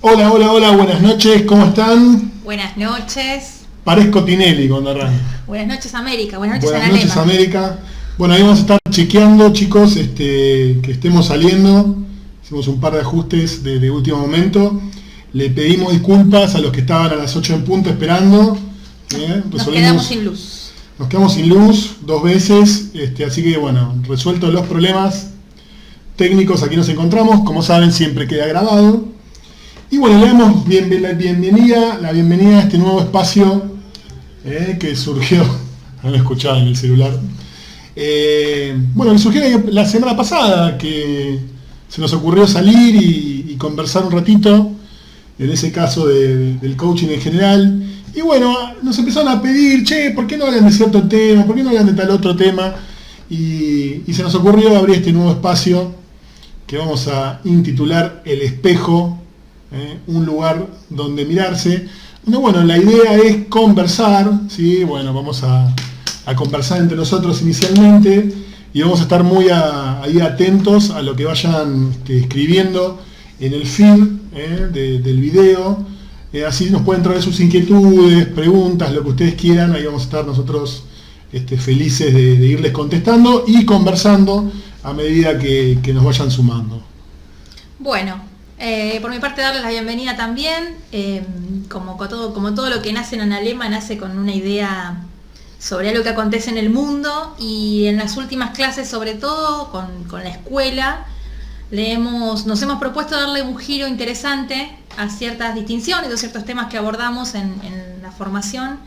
Hola, hola, hola, buenas noches, ¿cómo están? Buenas noches. Parezco Tinelli cuando arranco. Buenas noches, América. Buenas noches, Buenas noches, Analema. América. Bueno, ahí vamos a estar chequeando, chicos, que estemos saliendo. Hicimos un par de ajustes de último momento. Le pedimos disculpas a los que estaban a las 8 en punto esperando. Nos quedamos sin luz. Nos quedamos sin luz 2 veces, así que bueno, resueltos los problemas técnicos, aquí nos encontramos. Como saben, siempre queda grabado. Y bueno, le damos la bienvenida a este nuevo espacio que surgió, han escuchado en el celular. Bueno, que surgió la semana pasada, que se nos ocurrió salir y conversar un ratito, en ese caso del coaching en general. Y bueno, nos empezaron a pedir, che, ¿por qué no hablan de cierto tema? ¿Por qué no hablan de tal otro tema? Y se nos ocurrió abrir este nuevo espacio que vamos a intitular El Espejo, un lugar donde mirarse. Bueno, la idea es conversar, ¿sí? Bueno, vamos a conversar entre nosotros inicialmente y vamos a estar muy ahí atentos a lo que vayan escribiendo en el feed del video. Así nos pueden traer sus inquietudes, preguntas, lo que ustedes quieran. Ahí vamos a estar nosotros felices de irles contestando y conversando a medida que nos vayan sumando. Bueno, por mi parte darles la bienvenida también. Como todo lo que nace en Analema, nace con una idea sobre algo que acontece en el mundo, y en las últimas clases, sobre todo con la escuela, nos hemos propuesto darle un giro interesante a ciertas distinciones, a ciertos temas que abordamos en la formación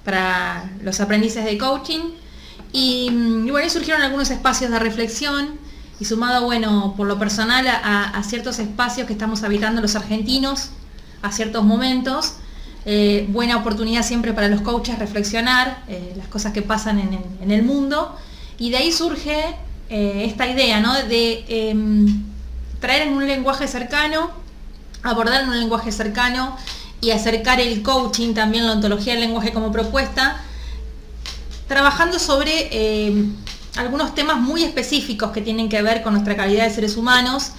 para los aprendices de coaching. Y bueno, ahí surgieron algunos espacios de reflexión, y sumado, bueno, por lo personal a ciertos espacios que estamos habitando los argentinos a ciertos momentos. Buena oportunidad siempre para los coaches reflexionar las cosas que pasan en el mundo, y de ahí surge esta idea, ¿no? De traer en un lenguaje cercano, abordar en un lenguaje cercano y acercar el coaching, también la ontología del lenguaje como propuesta, trabajando sobre algunos temas muy específicos que tienen que ver con nuestra calidad de seres humanos.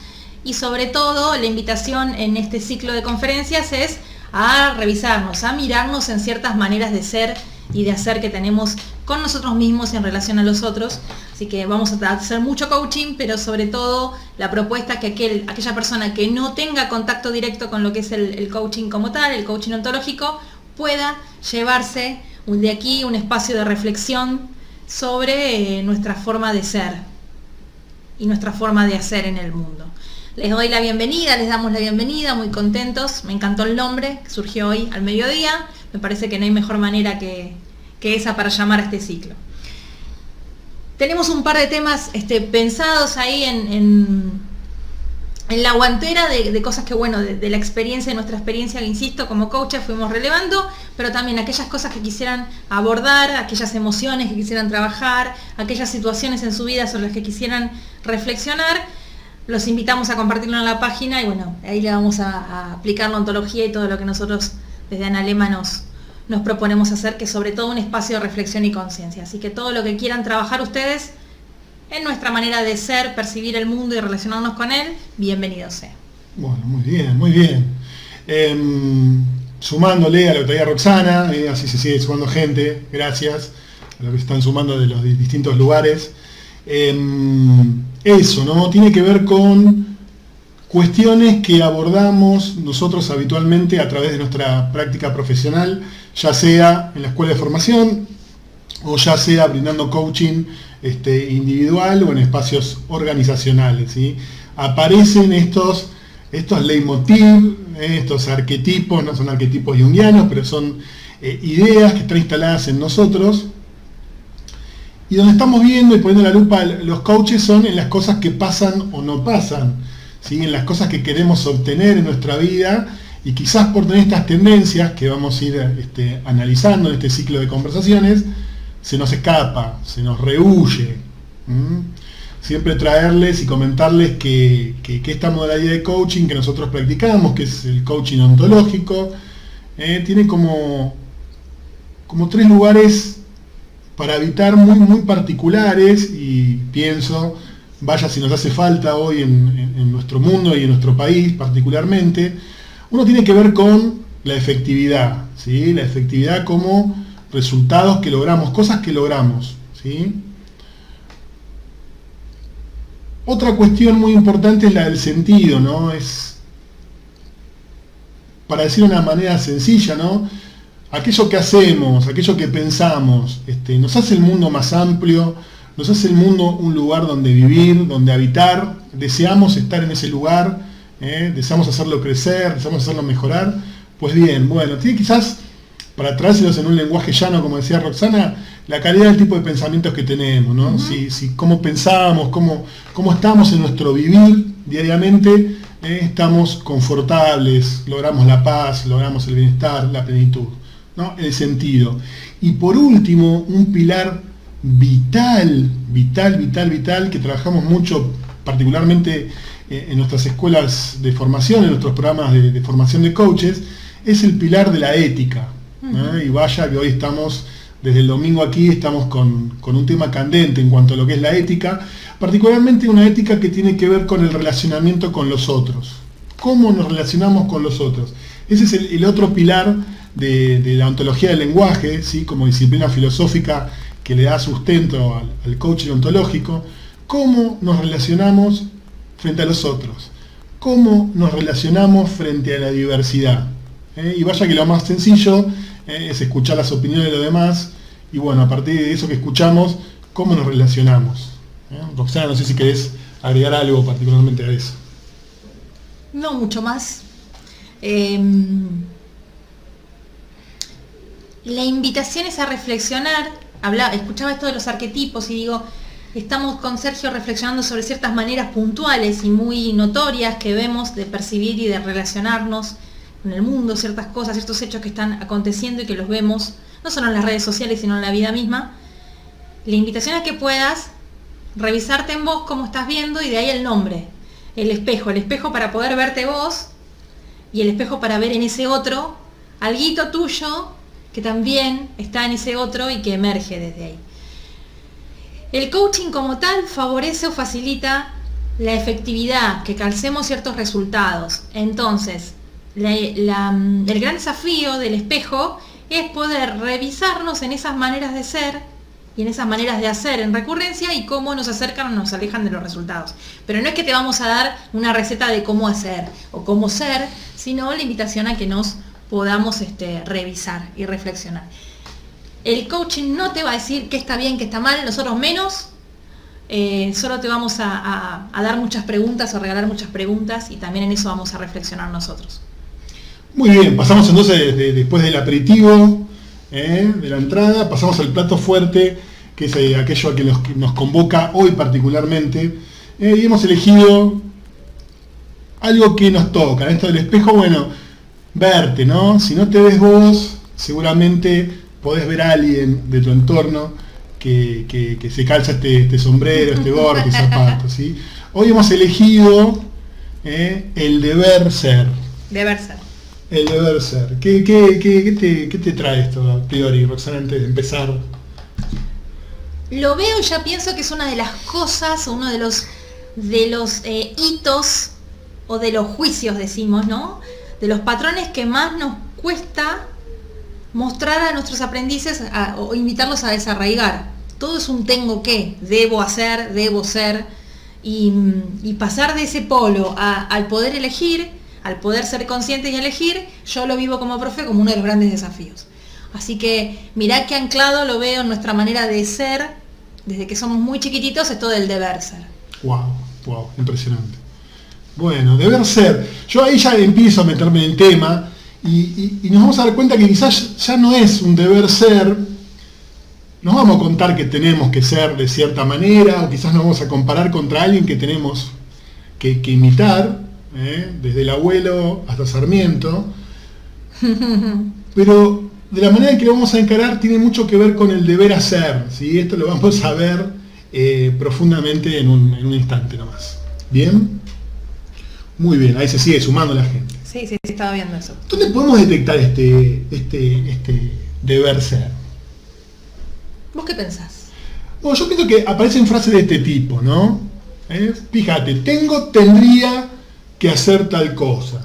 Y sobre todo la invitación en este ciclo de conferencias es a revisarnos, a mirarnos en ciertas maneras de ser y de hacer que tenemos con nosotros mismos y en relación a los otros. Así que vamos a hacer mucho coaching, pero sobre todo la propuesta que aquella persona que no tenga contacto directo con lo que es el coaching como tal, el coaching ontológico, pueda llevarse de aquí un espacio de reflexión sobre nuestra forma de ser y nuestra forma de hacer en el mundo. Les damos la bienvenida, muy contentos. Me encantó el nombre, que surgió hoy al mediodía. Me parece que no hay mejor manera que esa para llamar a este ciclo. Tenemos un par de temas pensados ahí en la guantera de cosas que, bueno, de la experiencia, de nuestra experiencia, que insisto, como coaches fuimos relevando, pero también aquellas cosas que quisieran abordar, aquellas emociones que quisieran trabajar, aquellas situaciones en su vida sobre las que quisieran reflexionar. Los invitamos a compartirlo en la página, y bueno, ahí le vamos a aplicar la ontología y todo lo que nosotros desde Analema nos proponemos hacer, que es sobre todo un espacio de reflexión y conciencia. Así que todo lo que quieran trabajar ustedes en nuestra manera de ser, percibir el mundo y relacionarnos con él, bienvenido sea. Bueno, muy bien, muy bien. Sumándole a lo que traía Roxana, así se sigue sumando gente, gracias a los que se están sumando de los distintos lugares. Eso, ¿no? Tiene que ver con cuestiones que abordamos nosotros habitualmente a través de nuestra práctica profesional, ya sea en la escuela de formación o ya sea brindando coaching individual o en espacios organizacionales, ¿sí? Aparecen estos leitmotiv, estos arquetipos, no son arquetipos junguianos, pero son ideas que están instaladas en nosotros. Y donde estamos viendo y poniendo la lupa los coaches son en las cosas que pasan o no pasan, ¿sí? En las cosas que queremos obtener en nuestra vida, y quizás por tener estas tendencias que vamos a ir analizando en este ciclo de conversaciones, se nos escapa, se nos rehúye. Siempre traerles y comentarles que esta modalidad de coaching que nosotros practicamos, que es el coaching ontológico, tiene como 3 lugares para habitar muy particulares, y pienso, vaya si nos hace falta hoy en nuestro mundo y en nuestro país particularmente. Uno tiene que ver con la efectividad, ¿sí? La efectividad como resultados que logramos, cosas que logramos, ¿sí? Otra cuestión muy importante es la del sentido, ¿no? Es, para decirlo de una manera sencilla, ¿no? Aquello que hacemos, aquello que pensamos, nos hace el mundo más amplio, nos hace el mundo un lugar donde vivir, donde habitar, deseamos estar en ese lugar, deseamos hacerlo crecer, deseamos hacerlo mejorar. Pues bien, bueno, tiene quizás, para traérselos en un lenguaje llano, como decía Roxana, la calidad del tipo de pensamientos que tenemos, ¿no? Uh-huh. Si cómo pensamos, cómo estamos en nuestro vivir diariamente, estamos confortables, logramos la paz, logramos el bienestar, la plenitud, ¿no? El sentido. Y por último, un pilar vital, que trabajamos mucho, particularmente en nuestras escuelas de formación, en nuestros programas de formación de coaches, es el pilar de la ética. Uh-huh. Y vaya que hoy estamos, desde el domingo aquí, estamos con un tema candente en cuanto a lo que es la ética, particularmente una ética que tiene que ver con el relacionamiento con los otros. ¿Cómo nos relacionamos con los otros? Ese es el otro pilar de la ontología del lenguaje, ¿sí? Como disciplina filosófica que le da sustento al coaching ontológico. ¿Cómo nos relacionamos frente a los otros? ¿Cómo nos relacionamos frente a la diversidad? Y vaya que lo más sencillo es escuchar las opiniones de los demás, y bueno, a partir de eso que escuchamos, ¿cómo nos relacionamos? Roxana, no sé si querés agregar algo particularmente a eso. No mucho más. La invitación es a reflexionar. Escuchaba esto de los arquetipos y digo, estamos con Sergio reflexionando sobre ciertas maneras puntuales y muy notorias que vemos de percibir y de relacionarnos con el mundo, ciertas cosas, ciertos hechos que están aconteciendo y que los vemos no solo en las redes sociales sino en la vida misma. La invitación es que puedas revisarte en vos cómo estás viendo, y de ahí el nombre, el espejo para poder verte vos, y el espejo para ver en ese otro alguito tuyo que también está en ese otro y que emerge desde ahí. El coaching como tal favorece o facilita la efectividad, que calcemos ciertos resultados. Entonces, el gran desafío del espejo es poder revisarnos en esas maneras de ser y en esas maneras de hacer en recurrencia, y cómo nos acercan o nos alejan de los resultados. Pero no es que te vamos a dar una receta de cómo hacer o cómo ser, sino la invitación a que nos podamos revisar y reflexionar. El coaching no te va a decir qué está bien, qué está mal, nosotros menos. Solo te vamos a dar muchas preguntas o regalar muchas preguntas, y también en eso vamos a reflexionar nosotros. Muy bien, pasamos entonces después del aperitivo, de la entrada, pasamos al plato fuerte, que es aquello a que nos convoca hoy particularmente, y hemos elegido algo que nos toca. En esto del espejo, bueno, verte, ¿no? Si no te ves vos, seguramente podés ver a alguien de tu entorno que se calza este sombrero, este gorro, este zapato, ¿sí? Hoy hemos elegido el deber ser. Deber ser. El deber ser. ¿Qué te trae esto a priori, Roxana, antes de empezar? Lo veo y ya pienso que es una de las cosas, uno de los hitos o de los juicios, decimos, ¿no? De los patrones que más nos cuesta mostrar a nuestros aprendices o invitarlos a desarraigar. Todo es un tengo que, debo hacer, debo ser, y pasar de ese polo al poder elegir, al poder ser consciente y elegir, yo lo vivo como profe como uno de los grandes desafíos. Así que mirá qué anclado lo veo en nuestra manera de ser, desde que somos muy chiquititos, esto del deber ser. Wow, impresionante. Bueno, deber ser. Yo ahí ya empiezo a meterme en el tema y nos vamos a dar cuenta que quizás ya no es un deber ser. Nos vamos a contar que tenemos que ser de cierta manera, o quizás nos vamos a comparar contra alguien que tenemos que imitar, desde el abuelo hasta Sarmiento. Pero de la manera en que lo vamos a encarar tiene mucho que ver con el deber hacer, ¿sí? Esto lo vamos a ver profundamente en un instante nomás. ¿Bien? Muy bien, ahí se sigue sumando la gente. Sí, estaba viendo eso. ¿Dónde podemos detectar este deber ser? ¿Vos qué pensás? Bueno, yo pienso que aparecen frases de este tipo, ¿no? Fíjate, tendría que hacer tal cosa.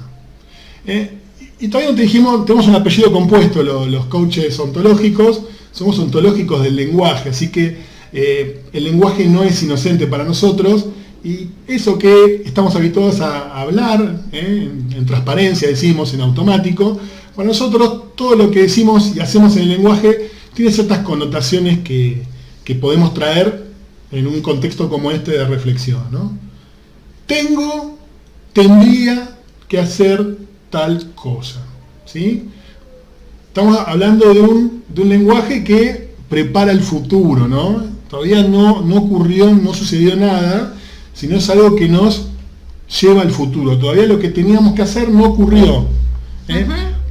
Y todavía no te dijimos, tenemos un apellido compuesto, los coaches ontológicos, somos ontológicos del lenguaje, así que el lenguaje no es inocente para nosotros, y eso que estamos habituados a hablar, en transparencia decimos, en automático, para nosotros todo lo que decimos y hacemos en el lenguaje tiene ciertas connotaciones que podemos traer en un contexto como este de reflexión, ¿no? Tendría que hacer tal cosa, ¿sí? Estamos hablando de un lenguaje que prepara el futuro, ¿no? Todavía no ocurrió, no sucedió nada, sino es algo que nos lleva al futuro. Todavía lo que teníamos que hacer no ocurrió.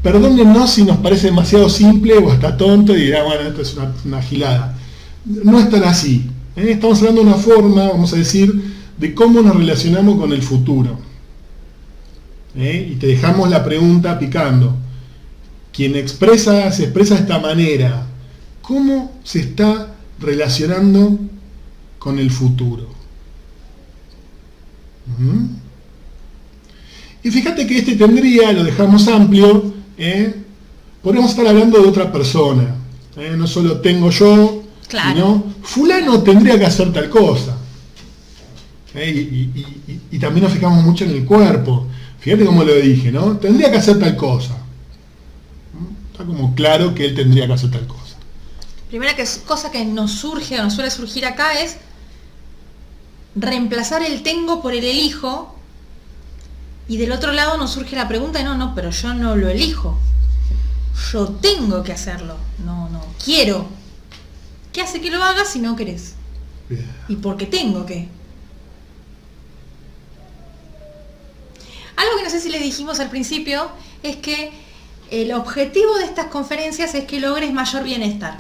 Perdónennos si nos parece demasiado simple o hasta tonto y dirá, bueno, esto es una gilada. No es tan así. Estamos hablando de una forma, vamos a decir, de cómo nos relacionamos con el futuro. Y te dejamos la pregunta picando. Quien se expresa de esta manera, ¿cómo se está relacionando con el futuro? Y fíjate que tendría, lo dejamos amplio, podríamos estar hablando de otra persona. No solo tengo yo, claro, sino fulano tendría que hacer tal cosa. Y también nos fijamos mucho en el cuerpo. Fíjate cómo lo dije, ¿no? Tendría que hacer tal cosa. Está como claro que él tendría que hacer tal cosa. Primera cosa que nos surge o nos suele surgir acá es reemplazar el tengo por el elijo, y del otro lado nos surge la pregunta, no, pero yo no lo elijo. Yo tengo que hacerlo. No quiero. ¿Qué hace que lo hagas si no querés? Bien. ¿Y por qué tengo que? Algo que no sé si les dijimos al principio es que el objetivo de estas conferencias es que logres mayor bienestar.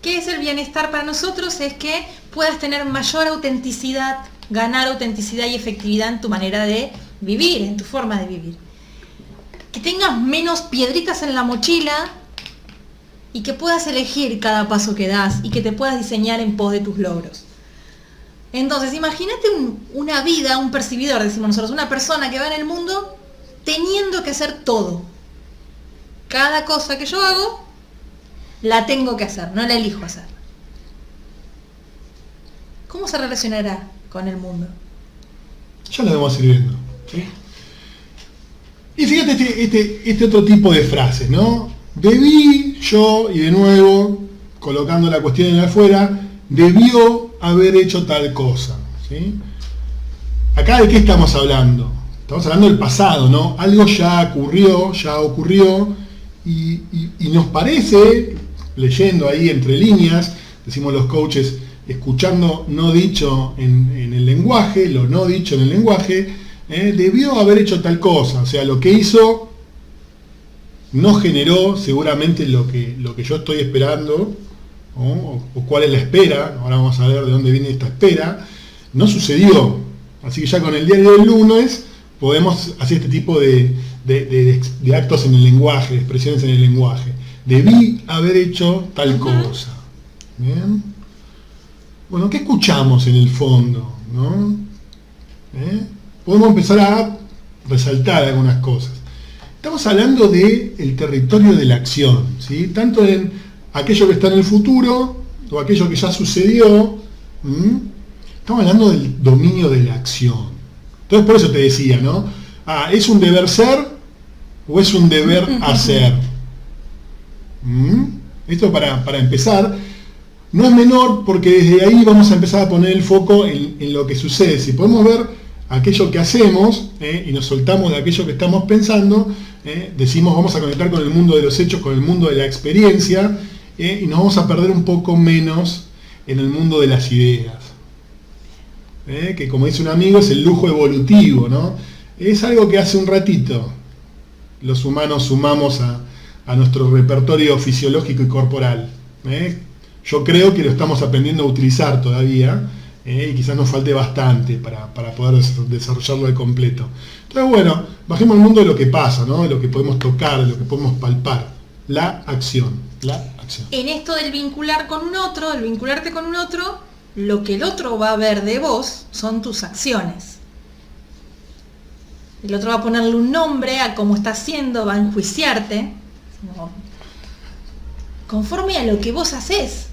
¿Qué es el bienestar para nosotros? Es que puedas tener mayor autenticidad, ganar autenticidad y efectividad en tu manera de vivir, en tu forma de vivir. Que tengas menos piedritas en la mochila y que puedas elegir cada paso que das y que te puedas diseñar en pos de tus logros. Entonces, imagínate una vida, un percibidor, decimos nosotros, una persona que va en el mundo teniendo que hacer todo. Cada cosa que yo hago, la tengo que hacer, no la elijo hacer. ¿Cómo se relacionará con el mundo? Ya lo vamos a ir viendo, ¿sí? Y fíjate este otro tipo de frases, ¿no? Debí, yo, y de nuevo, colocando la cuestión en afuera, debió haber hecho tal cosa, ¿sí? Acá, ¿de qué estamos hablando? Estamos hablando del pasado, ¿no? Algo ya ocurrió, y nos parece, leyendo ahí entre líneas, decimos los coaches, escuchando no dicho en el lenguaje, lo no dicho en el lenguaje, debió haber hecho tal cosa, o sea, lo que hizo no generó seguramente lo que yo estoy esperando, o cuál es la espera. Ahora vamos a ver de dónde viene esta espera. No sucedió, así que ya con el diario del lunes podemos hacer este tipo de actos en el lenguaje, de expresiones en el lenguaje. Debí haber hecho tal cosa. ¿Bien? Bueno, ¿qué escuchamos en el fondo? ¿No? Podemos empezar a resaltar algunas cosas. Estamos hablando del territorio de la acción, ¿sí? Tanto en aquello que está en el futuro o aquello que ya sucedió. Estamos hablando del dominio de la acción. Entonces, por eso te decía, ¿no? ¿Es un deber ser o es un deber hacer? Esto para empezar. No es menor, porque desde ahí vamos a empezar a poner el foco en lo que sucede. Si podemos ver aquello que hacemos, y nos soltamos de aquello que estamos pensando, decimos vamos a conectar con el mundo de los hechos, con el mundo de la experiencia, y nos vamos a perder un poco menos en el mundo de las ideas. Que como dice un amigo, es el lujo evolutivo, ¿no? Es algo que hace un ratito los humanos sumamos a nuestro repertorio fisiológico y corporal. Yo creo que lo estamos aprendiendo a utilizar todavía, y quizás nos falte bastante para poder desarrollarlo de completo. Entonces, bueno, bajemos al mundo de lo que pasa, ¿no? De lo que podemos tocar, de lo que podemos palpar. La acción. En esto del vincular con un otro, el vincularte con un otro, lo que el otro va a ver de vos son tus acciones. el otro va a ponerle un nombre a cómo está haciendo, va a enjuiciarte, conforme a lo que vos hacés.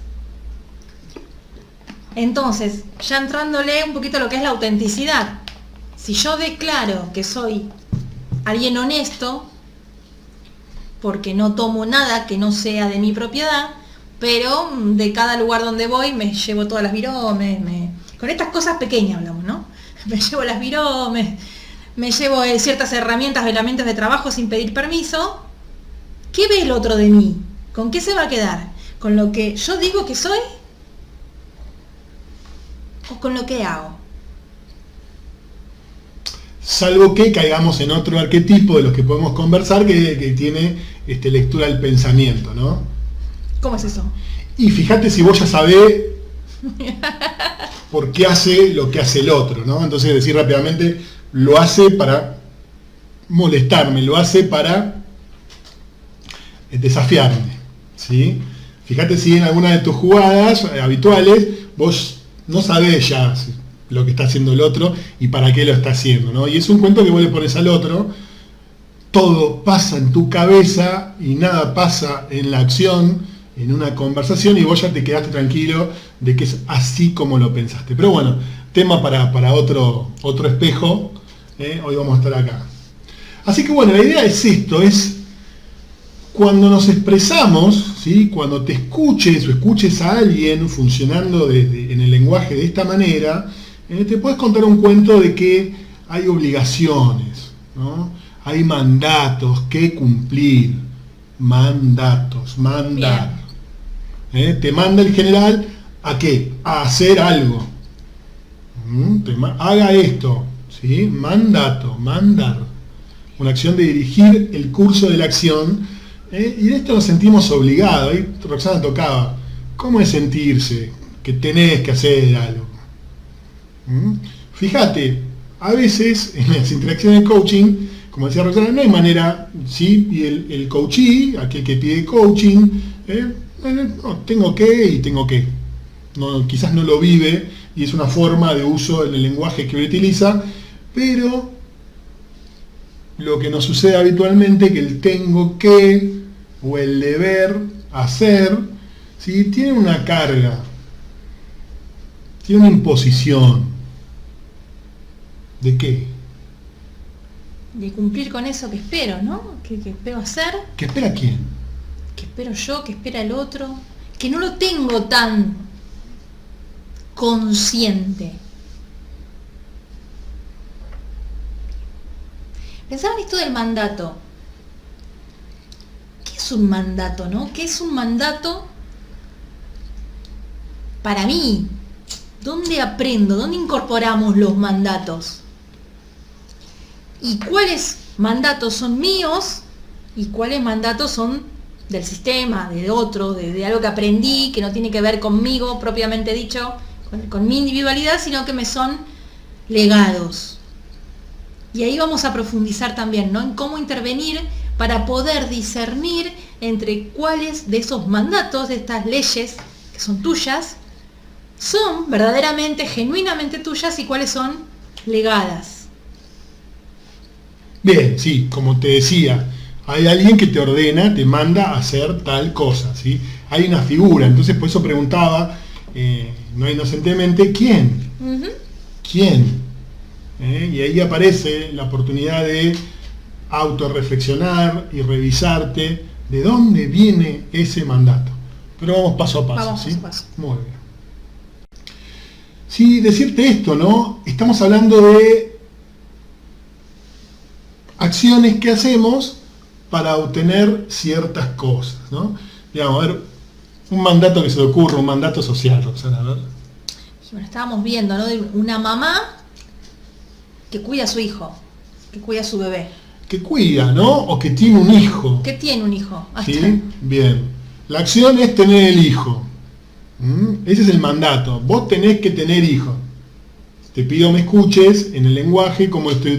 Entonces, ya entrándole un poquito a lo que es la autenticidad, si yo declaro que soy alguien honesto, porque no tomo nada que no sea de mi propiedad, pero de cada lugar donde voy me llevo todas las viromes, con estas cosas pequeñas hablamos, ¿no? Me llevo las viromes, me llevo ciertas herramientas, elementos de trabajo sin pedir permiso. ¿Qué ve el otro de mí? ¿Con qué se va a quedar? ¿Con lo que yo digo que soy? ¿O con lo que hago? Salvo que caigamos en otro arquetipo de los que podemos conversar que tiene lectura del pensamiento, ¿no? ¿Cómo es eso? Y fíjate si vos ya sabés por qué hace lo que hace el otro, ¿no? Entonces decir rápidamente, lo hace para molestarme, lo hace para desafiarme, ¿sí? Fíjate si en alguna de tus jugadas habituales vos no sabés ya lo que está haciendo el otro y para qué lo está haciendo, ¿no? Y es un cuento que vos le pones al otro, todo pasa en tu cabeza y nada pasa en la acción, en una conversación, y vos ya te quedaste tranquilo de que es así como lo pensaste. Pero bueno, tema para otro espejo, hoy vamos a estar acá. Así que bueno, la idea es esto, es cuando nos expresamos, ¿sí? Cuando te escuches o escuches a alguien funcionando en el lenguaje de esta manera, te puedes contar un cuento de que hay obligaciones, ¿no? Hay mandatos que cumplir, mandar. Te manda el general ¿a qué? A hacer algo. Haga esto, ¿sí? Mandato, mandar. Una acción de dirigir el curso de la acción. Y de esto nos sentimos obligados. Ahí Roxana tocaba. ¿Cómo es sentirse que tenés que hacer algo? Fíjate, a veces en las interacciones de coaching, como decía Roxana, no hay manera, ¿sí? Y el coachee, aquel que pide coaching, no, tengo que. No, quizás no lo vive y es una forma de uso del lenguaje que hoy utiliza, pero lo que nos sucede habitualmente, que el tengo que o el deber hacer, ¿sí? Tiene una carga, tiene una imposición. ¿De qué? De cumplir con eso que espero, ¿no? Que espero hacer. ¿Que espera quién? Que espero yo, que espera el otro. Que no lo tengo tan consciente. Pensaba en esto del mandato. ¿Qué es un mandato, no? ¿Qué es un mandato para mí? ¿Dónde aprendo? ¿Dónde incorporamos los mandatos? ¿Y cuáles mandatos son míos? ¿Y cuáles mandatos son del sistema, de otro, de algo que aprendí, que no tiene que ver conmigo, propiamente dicho, con mi individualidad, sino que me son legados? Y ahí vamos a profundizar también, ¿no? En cómo intervenir para poder discernir entre cuáles de esos mandatos, de estas leyes que son tuyas, son verdaderamente, genuinamente tuyas y cuáles son legadas. Bien, sí, como te decía, hay alguien que te ordena, te manda a hacer tal cosa, ¿sí? Hay una figura, entonces por eso preguntaba, no inocentemente, ¿quién? ¿Quién? Y ahí aparece la oportunidad de autorreflexionar y revisarte de dónde viene ese mandato. Pero vamos paso a paso, ¿sí? Paso. Muy bien. Sí, decirte esto, ¿no? Estamos hablando de acciones que hacemos para obtener ciertas cosas, ¿no? Digamos, a ver, un mandato que se te ocurre, un mandato social, Roxana, a ver. Bueno, estábamos viendo, ¿no? De una mamá que cuida a su hijo, que cuida a su bebé. Que cuida, ¿no? O que tiene un hijo. Que tiene un hijo. ¿Sí? Bien. La acción es tener el hijo. Ese es el mandato. Vos tenés que tener hijos. Te pido me escuches en el lenguaje como lo estoy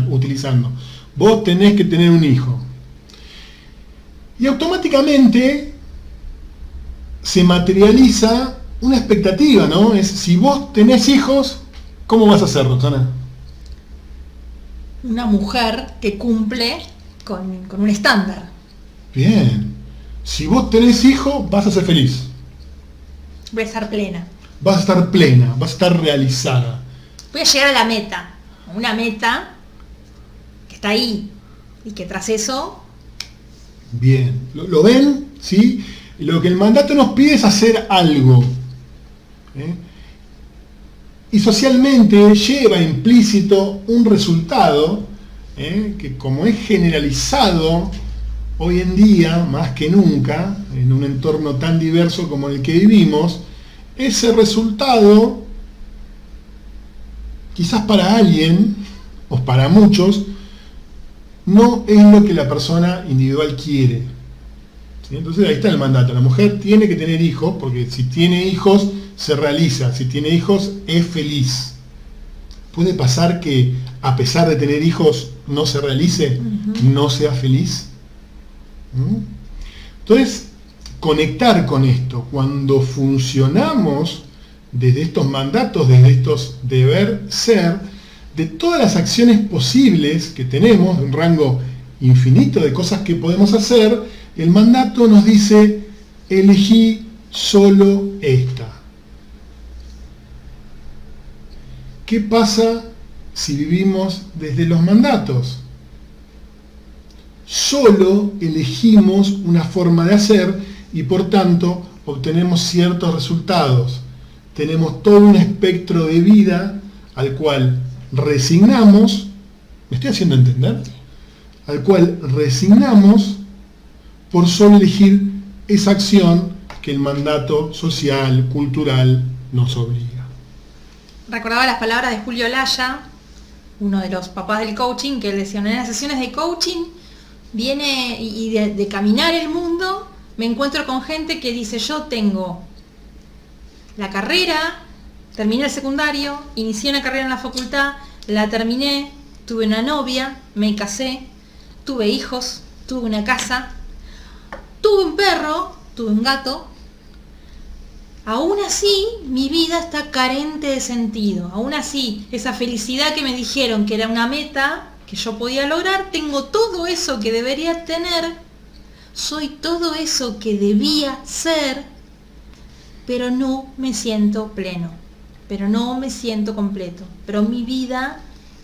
utilizando. Vos tenés que tener un hijo. Y automáticamente se materializa una expectativa, ¿no? Es, si vos tenés hijos, ¿cómo vas a hacer, Roxana? una mujer que cumple con un estándar. Bien. Si vos tenés hijos, vas a ser feliz. Voy a estar plena. Vas a estar plena, vas a estar realizada. Voy a llegar a la meta. Una meta que está ahí. Y que tras eso... Bien. ¿Lo ven? ¿Sí? Lo que el mandato nos pide es hacer algo. Y socialmente lleva implícito un resultado que, como es generalizado hoy en día, más que nunca, en un entorno tan diverso como el que vivimos, ese resultado, quizás para alguien, o para muchos, no es lo que la persona individual quiere. ¿Sí? Entonces ahí está el mandato. La mujer tiene que tener hijos, porque si tiene hijos, se realiza. Si tiene hijos, es feliz. ¿Puede pasar que a pesar de tener hijos no se realice, no sea feliz? Entonces, conectar con esto, cuando funcionamos desde estos mandatos, desde estos deber ser, de todas las acciones posibles que tenemos, un rango infinito de cosas que podemos hacer, el mandato nos dice, elegí solo esta. ¿Qué pasa si vivimos desde los mandatos? Solo elegimos una forma de hacer y por tanto obtenemos ciertos resultados. Tenemos todo un espectro de vida al cual resignamos, ¿me estoy haciendo entender? Al cual resignamos por solo elegir esa acción que el mandato social, cultural nos obliga. Recordaba las palabras de Julio Laya, uno de los papás del coaching, que él decía, en las sesiones de coaching viene y de caminar el mundo, me encuentro con gente que dice, yo tengo la carrera, terminé el secundario, inicié una carrera en la facultad, la terminé, tuve una novia, me casé, tuve hijos, tuve una casa, tuve un perro, tuve un gato. Aún así, mi vida está carente de sentido. Aún así, esa felicidad que me dijeron que era una meta que yo podía lograr, tengo todo eso que debería tener, soy todo eso que debía ser, pero no me siento pleno, pero no me siento completo, pero mi vida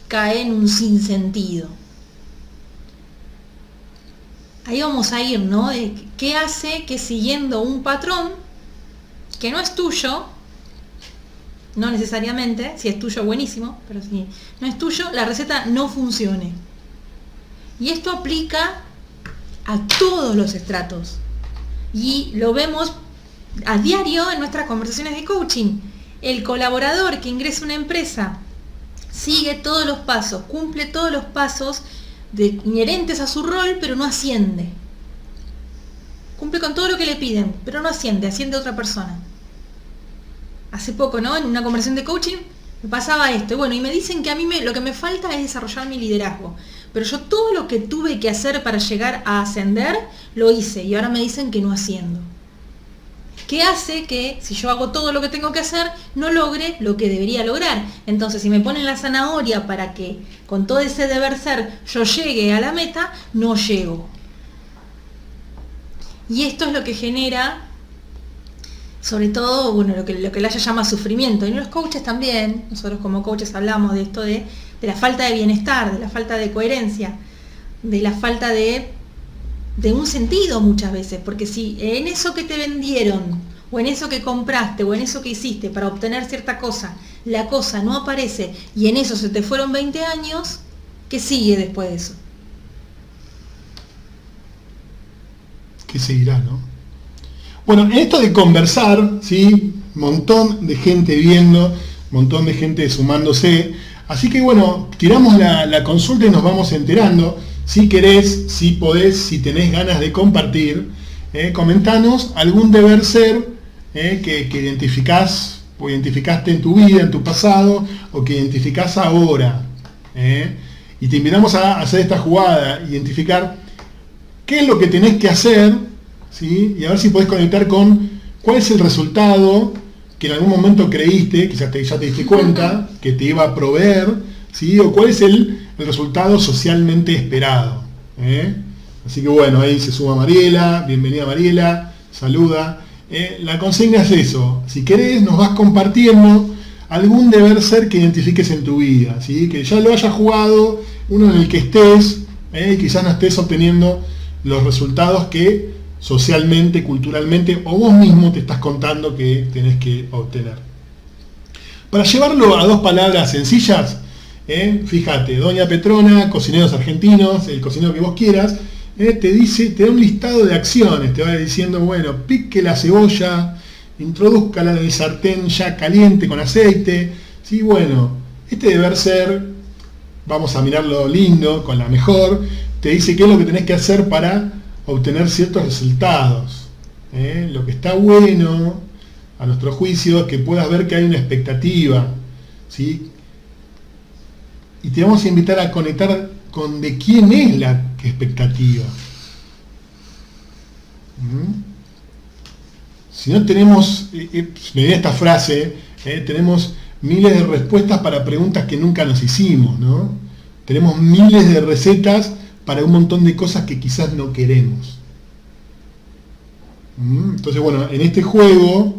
cae en un sinsentido. Ahí vamos a ir, ¿no? ¿Qué hace que siguiendo un patrón que no es tuyo, no necesariamente, si es tuyo buenísimo, pero si no es tuyo, la receta no funcione? Y esto aplica a todos los estratos. Y lo vemos a diario en nuestras conversaciones de coaching. El colaborador que ingresa a una empresa sigue todos los pasos, cumple todos los pasos inherentes a su rol, pero no asciende. Cumple con todo lo que le piden, pero no asciende, asciende a otra persona. Hace poco, ¿no? En una conversación de coaching me pasaba esto. Y bueno, y me dicen que a mí lo que me falta es desarrollar mi liderazgo. Pero yo todo lo que tuve que hacer para llegar a ascender, lo hice. Y ahora me dicen que no asciendo. ¿Qué hace que si yo hago todo lo que tengo que hacer, no logre lo que debería lograr? Entonces, si me ponen la zanahoria para que con todo ese deber ser yo llegue a la meta, no llego. Y esto es lo que genera, sobre todo, bueno, lo que Laya llama sufrimiento. Y los coaches también, nosotros como coaches hablamos de esto de la falta de bienestar, de la falta de coherencia, de la falta de un sentido muchas veces. Porque si en eso que te vendieron, o en eso que compraste, o en eso que hiciste para obtener cierta cosa, la cosa no aparece y en eso se te fueron 20 años, ¿qué sigue después de eso? ¿Qué seguirá, no? Bueno, en esto de conversar, ¿sí? Montón de gente viendo, montón de gente sumándose. Así que bueno, tiramos la consulta y nos vamos enterando. Si querés, si podés, si tenés ganas de compartir, comentanos algún deber ser que identificás o identificaste en tu vida, en tu pasado, o que identificás ahora. Y te invitamos a hacer esta jugada, identificar qué es lo que tenés que hacer, ¿sí? Y a ver si podés conectar con cuál es el resultado que en algún momento creíste, que ya te diste cuenta, que te iba a proveer, ¿sí? O cuál es el el resultado socialmente esperado. Así que bueno, ahí se suma Mariela, bienvenida Mariela, saluda. La consigna es eso, si querés nos vas compartiendo algún deber ser que identifiques en tu vida, ¿sí? Que ya lo hayas jugado, uno en el que estés, y quizás no estés obteniendo los resultados que socialmente, culturalmente o vos mismo te estás contando que tenés que obtener. Para llevarlo a 2 palabras sencillas, fíjate, Doña Petrona, Cocineros Argentinos, el cocinero que vos quieras, te da un listado de acciones, te va diciendo, bueno, pique la cebolla, introdúzcala en el sartén ya caliente con aceite, ¿sí? Bueno, este deber ser, vamos a mirarlo lindo, con la mejor, te dice qué es lo que tenés que hacer para obtener ciertos resultados. Lo que está bueno, a nuestro juicio, es que puedas ver que hay una expectativa, ¿sí? Y te vamos a invitar a conectar con de quién es la expectativa. Si no tenemos, me viene esta frase, tenemos miles de respuestas para preguntas que nunca nos hicimos, ¿no? Tenemos miles de recetas para un montón de cosas que quizás no queremos. Entonces, bueno, en este juego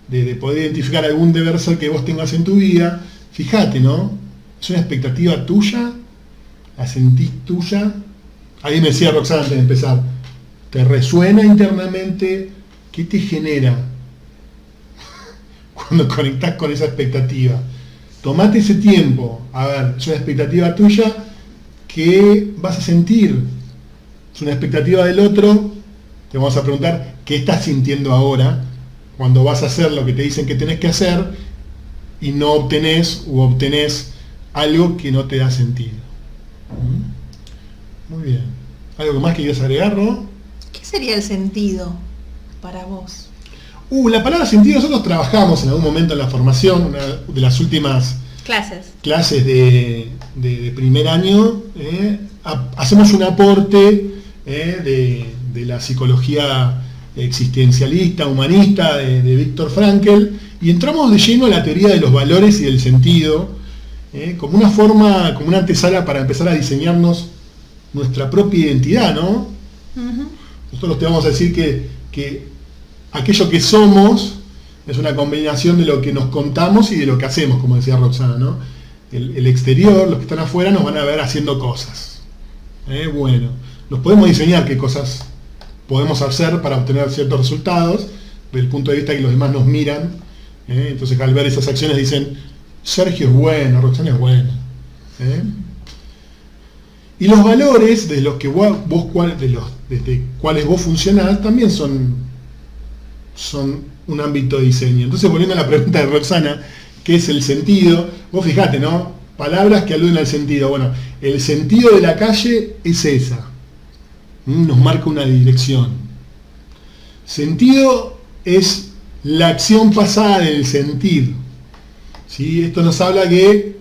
de poder identificar algún deber ser que vos tengas en tu vida, fíjate, ¿no? ¿Es una expectativa tuya? ¿La sentís tuya? Ahí me decía Roxana antes de empezar, ¿te resuena internamente? ¿Qué te genera cuando conectás con esa expectativa? Tomate ese tiempo. A ver, ¿es una expectativa tuya? ¿Qué vas a sentir? ¿Es una expectativa del otro? Te vamos a preguntar, ¿qué estás sintiendo ahora cuando vas a hacer lo que te dicen que tenés que hacer y no obtenés o obtenés algo que no te da sentido? Muy bien. ¿Algo más que quieras agregar, no? ¿Qué sería el sentido para vos? La palabra sentido nosotros trabajamos en algún momento en la formación, una de las últimas clases de primer año. Hacemos un aporte de la psicología existencialista, humanista de Viktor Frankl, y entramos de lleno a la teoría de los valores y del sentido, como una forma, como una antesala para empezar a diseñarnos nuestra propia identidad, ¿no? Nosotros te vamos a decir que aquello que somos es una combinación de lo que nos contamos y de lo que hacemos, como decía Roxana, ¿no? El exterior, los que están afuera, nos van a ver haciendo cosas. Bueno, nos podemos diseñar qué cosas podemos hacer para obtener ciertos resultados, desde el punto de vista que los demás nos miran. Entonces, al ver esas acciones dicen, Sergio es bueno, Roxana es buena. Y los valores de los que desde cuales vos funcionás también son un ámbito de diseño. Entonces, volviendo a la pregunta de Roxana, ¿qué es el sentido? Vos fijate, ¿no? Palabras que aluden al sentido. Bueno, el sentido de la calle es esa. Nos marca una dirección. Sentido es la acción pasada del sentir. ¿Sí? Esto nos habla que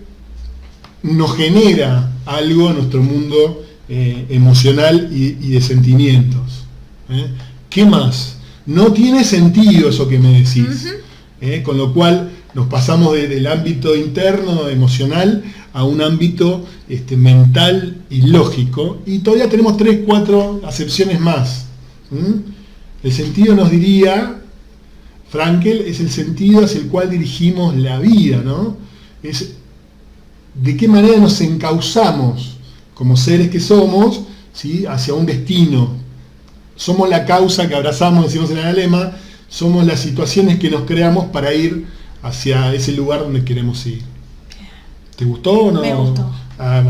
nos genera algo en nuestro mundo emocional y de sentimientos. ¿Qué más? No tiene sentido eso que me decís. Con lo cual nos pasamos del ámbito interno, emocional, a un ámbito mental y lógico. Y todavía tenemos 3, 4 acepciones más. El sentido, nos diría Frankl, es el sentido hacia el cual dirigimos la vida, ¿no? Es de qué manera nos encauzamos como seres que somos, ¿sí? Hacia un destino. Somos la causa que abrazamos, decimos en el lema, somos las situaciones que nos creamos para ir hacia ese lugar donde queremos ir. ¿Te gustó o no? Me gustó.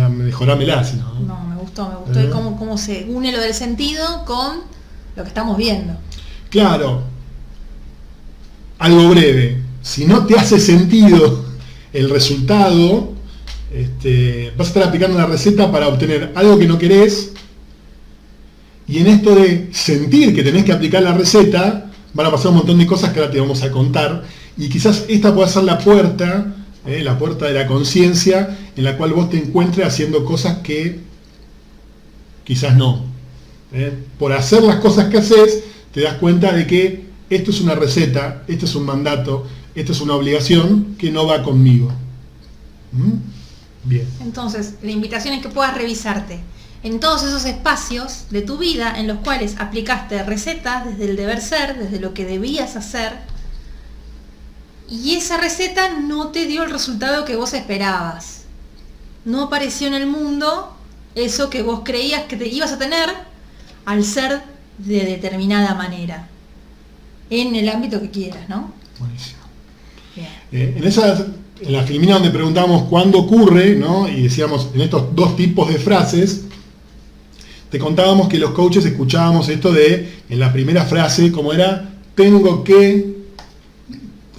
Mejorámela, si no. No, me gustó y cómo se une lo del sentido con lo que estamos viendo. Claro. Algo breve. Si no te hace sentido el resultado, vas a estar aplicando una receta para obtener algo que no querés, y en esto de sentir que tenés que aplicar la receta, van a pasar un montón de cosas que ahora te vamos a contar, y quizás esta pueda ser la puerta de la conciencia, en la cual vos te encuentres haciendo cosas que quizás no. Por hacer las cosas que haces, te das cuenta de que esto es una receta, esto es un mandato, esto es una obligación que no va conmigo. Bien. Entonces, la invitación es que puedas revisarte en todos esos espacios de tu vida en los cuales aplicaste recetas desde el deber ser, desde lo que debías hacer, y esa receta no te dio el resultado que vos esperabas. No apareció en el mundo eso que vos creías que te ibas a tener al ser de determinada manera, en el ámbito que quieras, ¿no? Buenísimo. Bien. En la filmina donde preguntábamos cuándo ocurre, ¿no? Y decíamos en estos dos tipos de frases, te contábamos que los coaches escuchábamos esto de, en la primera frase, como era, tengo que,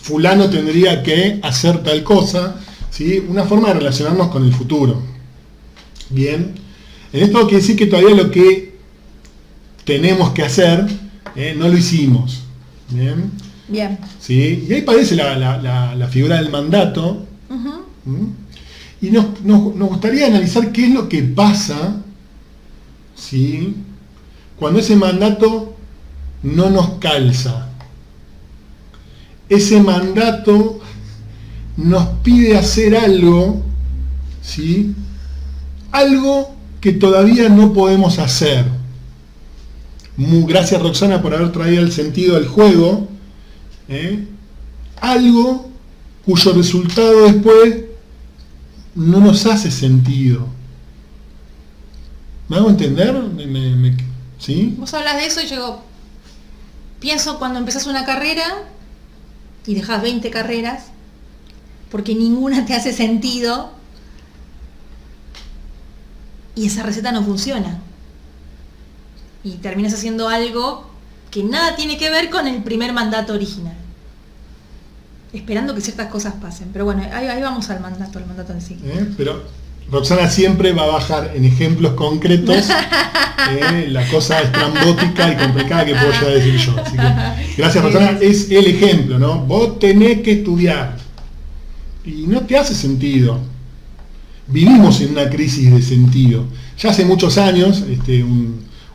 fulano tendría que hacer tal cosa, ¿sí? Una forma de relacionarnos con el futuro. Bien. En esto quiere decir que todavía lo que tenemos que hacer, no lo hicimos. Bien. Bien. ¿Sí? Y ahí aparece la figura del mandato. Uh-huh. Y nos gustaría analizar qué es lo que pasa, ¿sí?, cuando ese mandato no nos calza. Ese mandato nos pide hacer algo, ¿sí?, algo que todavía no podemos hacer. Gracias, Roxana, por haber traído el sentido del juego. Algo cuyo resultado después no nos hace sentido. ¿Me hago entender? ¿Sí? Vos hablas de eso y yo pienso cuando empezás una carrera y dejás 20 carreras porque ninguna te hace sentido y esa receta no funciona. Y terminas haciendo algo que nada tiene que ver con el primer mandato original. Esperando que ciertas cosas pasen. Pero bueno, ahí vamos al mandato en sí. Pero Roxana siempre va a bajar en ejemplos concretos la cosa estrambótica y complicada que puedo llegar a decir yo. Así que, gracias, Roxana. Es el ejemplo, ¿no? Vos tenés que estudiar. Y no te hace sentido. Vivimos en una crisis de sentido. Ya hace muchos años,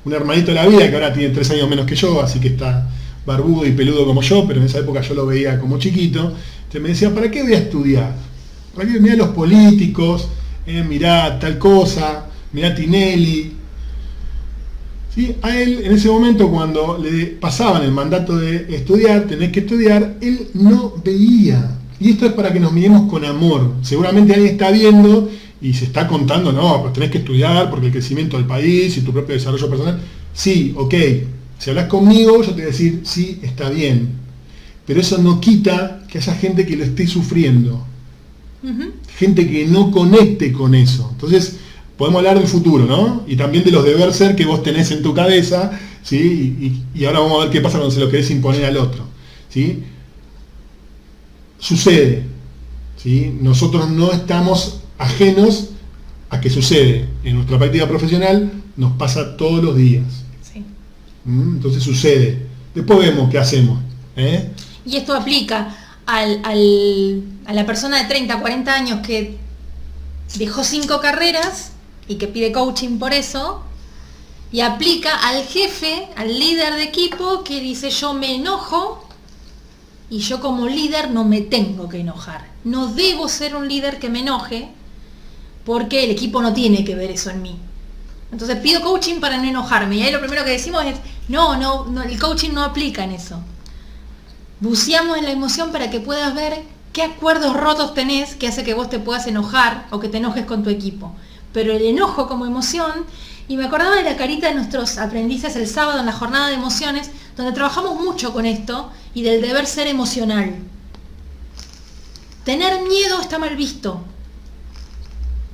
un hermanito de la vida que ahora tiene 3 años menos que yo, así que está barbudo y peludo como yo, pero en esa época yo lo veía como chiquito, me decía, ¿para qué voy a estudiar? ¿Para qué? Mirá los políticos, mirá tal cosa, mirá Tinelli. ¿Sí? A él, en ese momento, cuando le pasaban el mandato de estudiar, tenés que estudiar, él no veía. Y esto es para que nos miremos con amor. Seguramente alguien está viendo y se está contando, no, pues tenés que estudiar porque el crecimiento del país y tu propio desarrollo personal. Sí, ok. Si hablas conmigo, yo te voy a decir, sí, está bien. Pero eso no quita que haya gente que lo esté sufriendo. Uh-huh. Gente que no conecte con eso. Entonces, podemos hablar del futuro, ¿no? Y también de los deber ser que vos tenés en tu cabeza, ¿sí? Y ahora vamos a ver qué pasa cuando se lo querés imponer al otro, ¿sí? Sucede, ¿sí? Nosotros no estamos ajenos a que sucede. En nuestra práctica profesional nos pasa todos los días. Sí. Entonces sucede. Después vemos qué hacemos. Y esto aplica a la persona de 30, 40 años que dejó 5 carreras y que pide coaching por eso, y aplica al jefe, al líder de equipo que dice yo me enojo y yo como líder no me tengo que enojar. No debo ser un líder que me enoje porque el equipo no tiene que ver eso en mí. Entonces pido coaching para no enojarme. Y ahí lo primero que decimos es, no, el coaching no aplica en eso. Buceamos en la emoción para que puedas ver qué acuerdos rotos tenés que hace que vos te puedas enojar o que te enojes con tu equipo. Pero el enojo como emoción, y me acordaba de la carita de nuestros aprendices el sábado en la jornada de emociones, donde trabajamos mucho con esto y del deber ser emocional. Tener miedo está mal visto.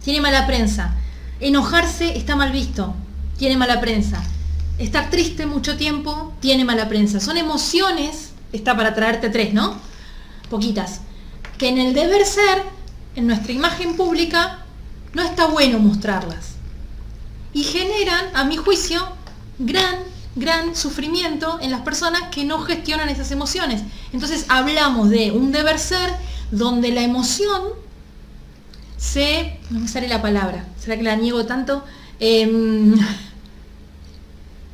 Tiene mala prensa. Enojarse está mal visto. Tiene mala prensa. Estar triste mucho tiempo tiene mala prensa. Son emociones, está para traerte 3, ¿no? Poquitas. Que en el deber ser, en nuestra imagen pública, no está bueno mostrarlas. Y generan, a mi juicio, gran sufrimiento en las personas que no gestionan esas emociones. Entonces hablamos de un deber ser donde la emoción no me sale la palabra, ¿será que la niego tanto?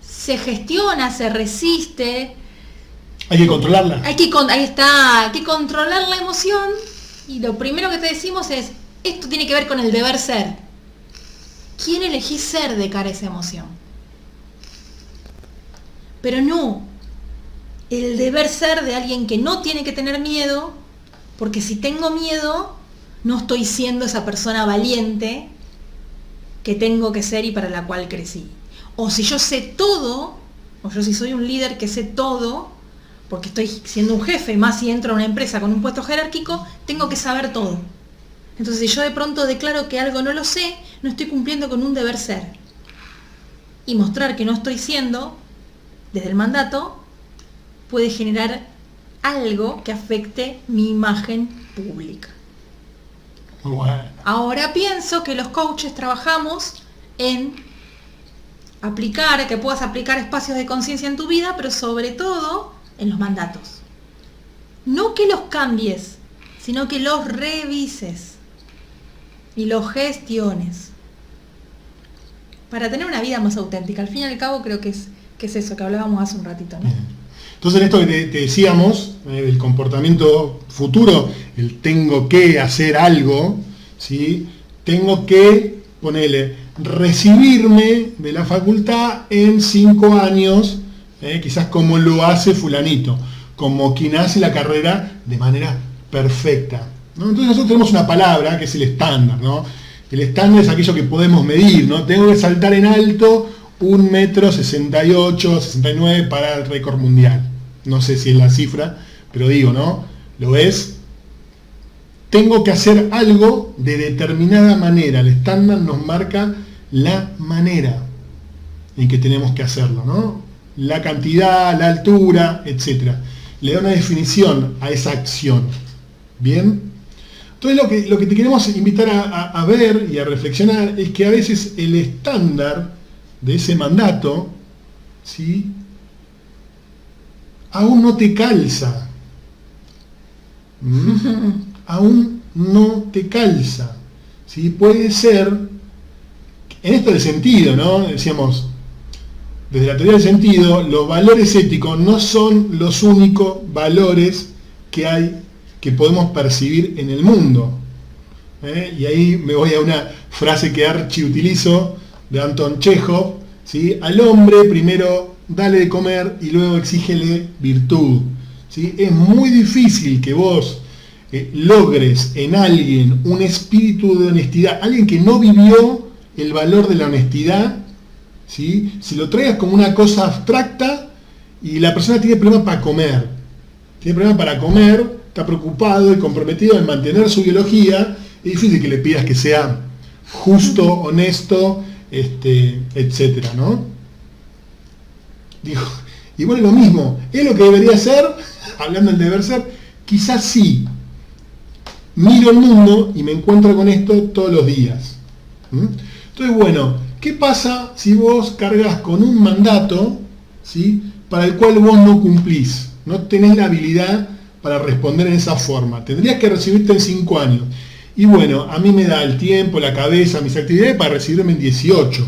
Se gestiona, se resiste. Hay que controlarla. Ahí está, hay que controlar la emoción y lo primero que te decimos es Esto tiene que ver con el deber ser. ¿Quién elegís ser de cara a esa emoción? Pero no el deber ser de alguien que no tiene que tener miedo, porque si tengo miedo, no estoy siendo esa persona valiente que tengo que ser y para la cual crecí. O si yo sé todo, o yo si soy un líder que sé todo, porque estoy siendo un jefe, más si entro a una empresa con un puesto jerárquico, tengo que saber todo. Entonces si yo de pronto declaro que algo no lo sé, no estoy cumpliendo con un deber ser. Y mostrar que no estoy siendo, desde el mandato, puede generar algo que afecte mi imagen pública. Bueno. Ahora pienso que los coaches trabajamos en aplicar, que puedas aplicar espacios de conciencia en tu vida, pero sobre todo en los mandatos. No que los cambies, sino que los revises y los gestiones para tener una vida más auténtica. Al fin y al cabo creo que es eso que hablábamos hace un ratito, ¿no? Entonces en esto que te decíamos, el comportamiento futuro, el tengo que hacer algo, ¿sí? Tengo que, ponele, recibirme de la facultad en 5 años, quizás como lo hace fulanito, como quien hace la carrera de manera perfecta, ¿no? Entonces nosotros tenemos una palabra que es el estándar, ¿no? El estándar es aquello que podemos medir, ¿no? Tengo que saltar en alto 1,68 m, 69 para el récord mundial. No sé si es la cifra, pero digo, ¿no? ¿Lo ves? Tengo que hacer algo de determinada manera. El estándar nos marca la manera en que tenemos que hacerlo, ¿no? La cantidad, la altura, etc. Le da una definición a esa acción. ¿Bien? Entonces lo que te queremos invitar a ver y a reflexionar es que a veces el estándar de ese mandato, ¿sí?, aún no te calza. Aún no te calza. ¿Sí? Puede ser, en esto del sentido, ¿no? Decíamos, desde la teoría del sentido, los valores éticos no son los únicos valores que hay, que podemos percibir en el mundo. Y ahí me voy a una frase que archiutilizo de Anton Chekhov, ¿sí? Al hombre primero dale de comer y luego exígele virtud, ¿sí? Es muy difícil que vos logres en alguien un espíritu de honestidad, alguien que no vivió el valor de la honestidad, ¿sí? Si lo traigas como una cosa abstracta y la persona tiene problemas para comer, está preocupado y comprometido en mantener su biología, es difícil que le pidas que sea justo, honesto, etcétera, ¿no? Digo, y bueno, lo mismo, ¿es lo que debería ser? Hablando del deber ser, quizás sí. Miro el mundo y me encuentro con esto todos los días. Entonces, bueno, ¿qué pasa si vos cargas con un mandato, ¿sí?, para el cual vos no cumplís? No tenés la habilidad para responder en esa forma. Tendrías que recibirte en 5 años. Y bueno, a mí me da el tiempo, la cabeza, mis actividades para recibirme en 18.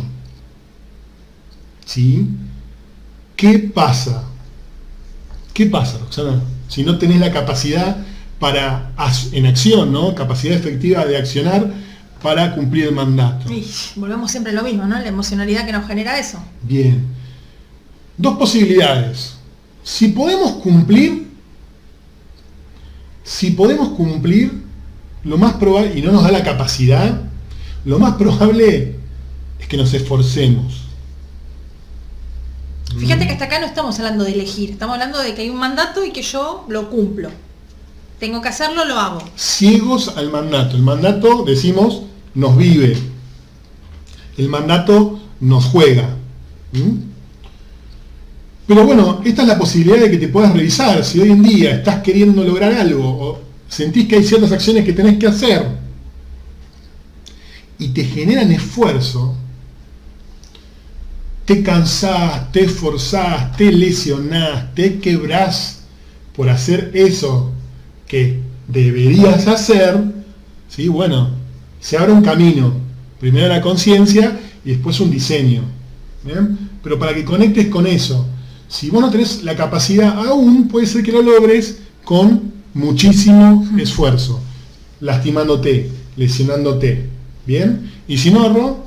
¿Sí? ¿Qué pasa? ¿Qué pasa, Roxana? Si no tenés la capacidad para, en acción, ¿no? Capacidad efectiva de accionar para cumplir el mandato. Y volvemos siempre a lo mismo, ¿no? La emocionalidad que nos genera eso. Bien. 2 posibilidades. Si podemos cumplir, lo más probable, y no nos da la capacidad, lo más probable es que nos esforcemos. Fíjate que hasta acá no estamos hablando de elegir, estamos hablando de que hay un mandato y que yo lo cumplo. Tengo que hacerlo, lo hago. Ciegos al mandato. El mandato, decimos, nos vive. El mandato nos juega. Pero bueno, esta es la posibilidad de que te puedas revisar. Si hoy en día estás queriendo lograr algo o sentís que hay ciertas acciones que tenés que hacer y te generan esfuerzo, te cansás, te esforzás, te lesionás, te quebrás por hacer eso que deberías hacer, ¿sí? Bueno, se abre un camino, primero la conciencia y después un diseño, ¿bien? Pero para que conectes con eso, si vos no tenés la capacidad aún, puede ser que lo logres con muchísimo esfuerzo, lastimándote, lesionándote. ¿Bien? Y si no, Ro,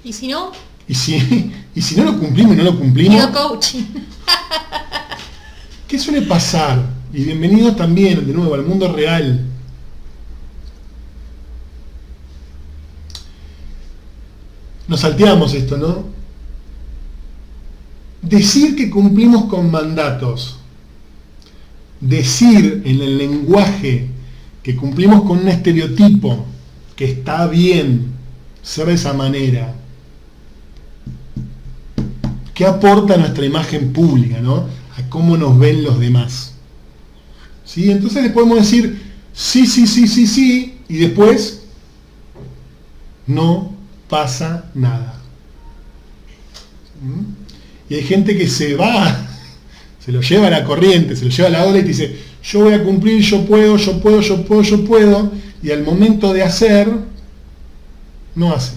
¿Y si no? y si no lo cumplimos y no lo cumplimos, Pido coaching. ¿qué suele pasar? Y bienvenidos también, de nuevo, al mundo real. Nos salteamos esto, ¿no? Decir que cumplimos con mandatos, decir en el lenguaje que cumplimos con un estereotipo, que está bien ser de esa manera, ¿qué aporta a nuestra imagen pública, ¿no? A cómo nos ven los demás. ¿Sí? Entonces le podemos decir sí, y después no pasa nada. Y hay gente que se va, se lo lleva a la corriente, se lo lleva a la ola y te dice, yo voy a cumplir, yo puedo, y al momento de hacer, no hace.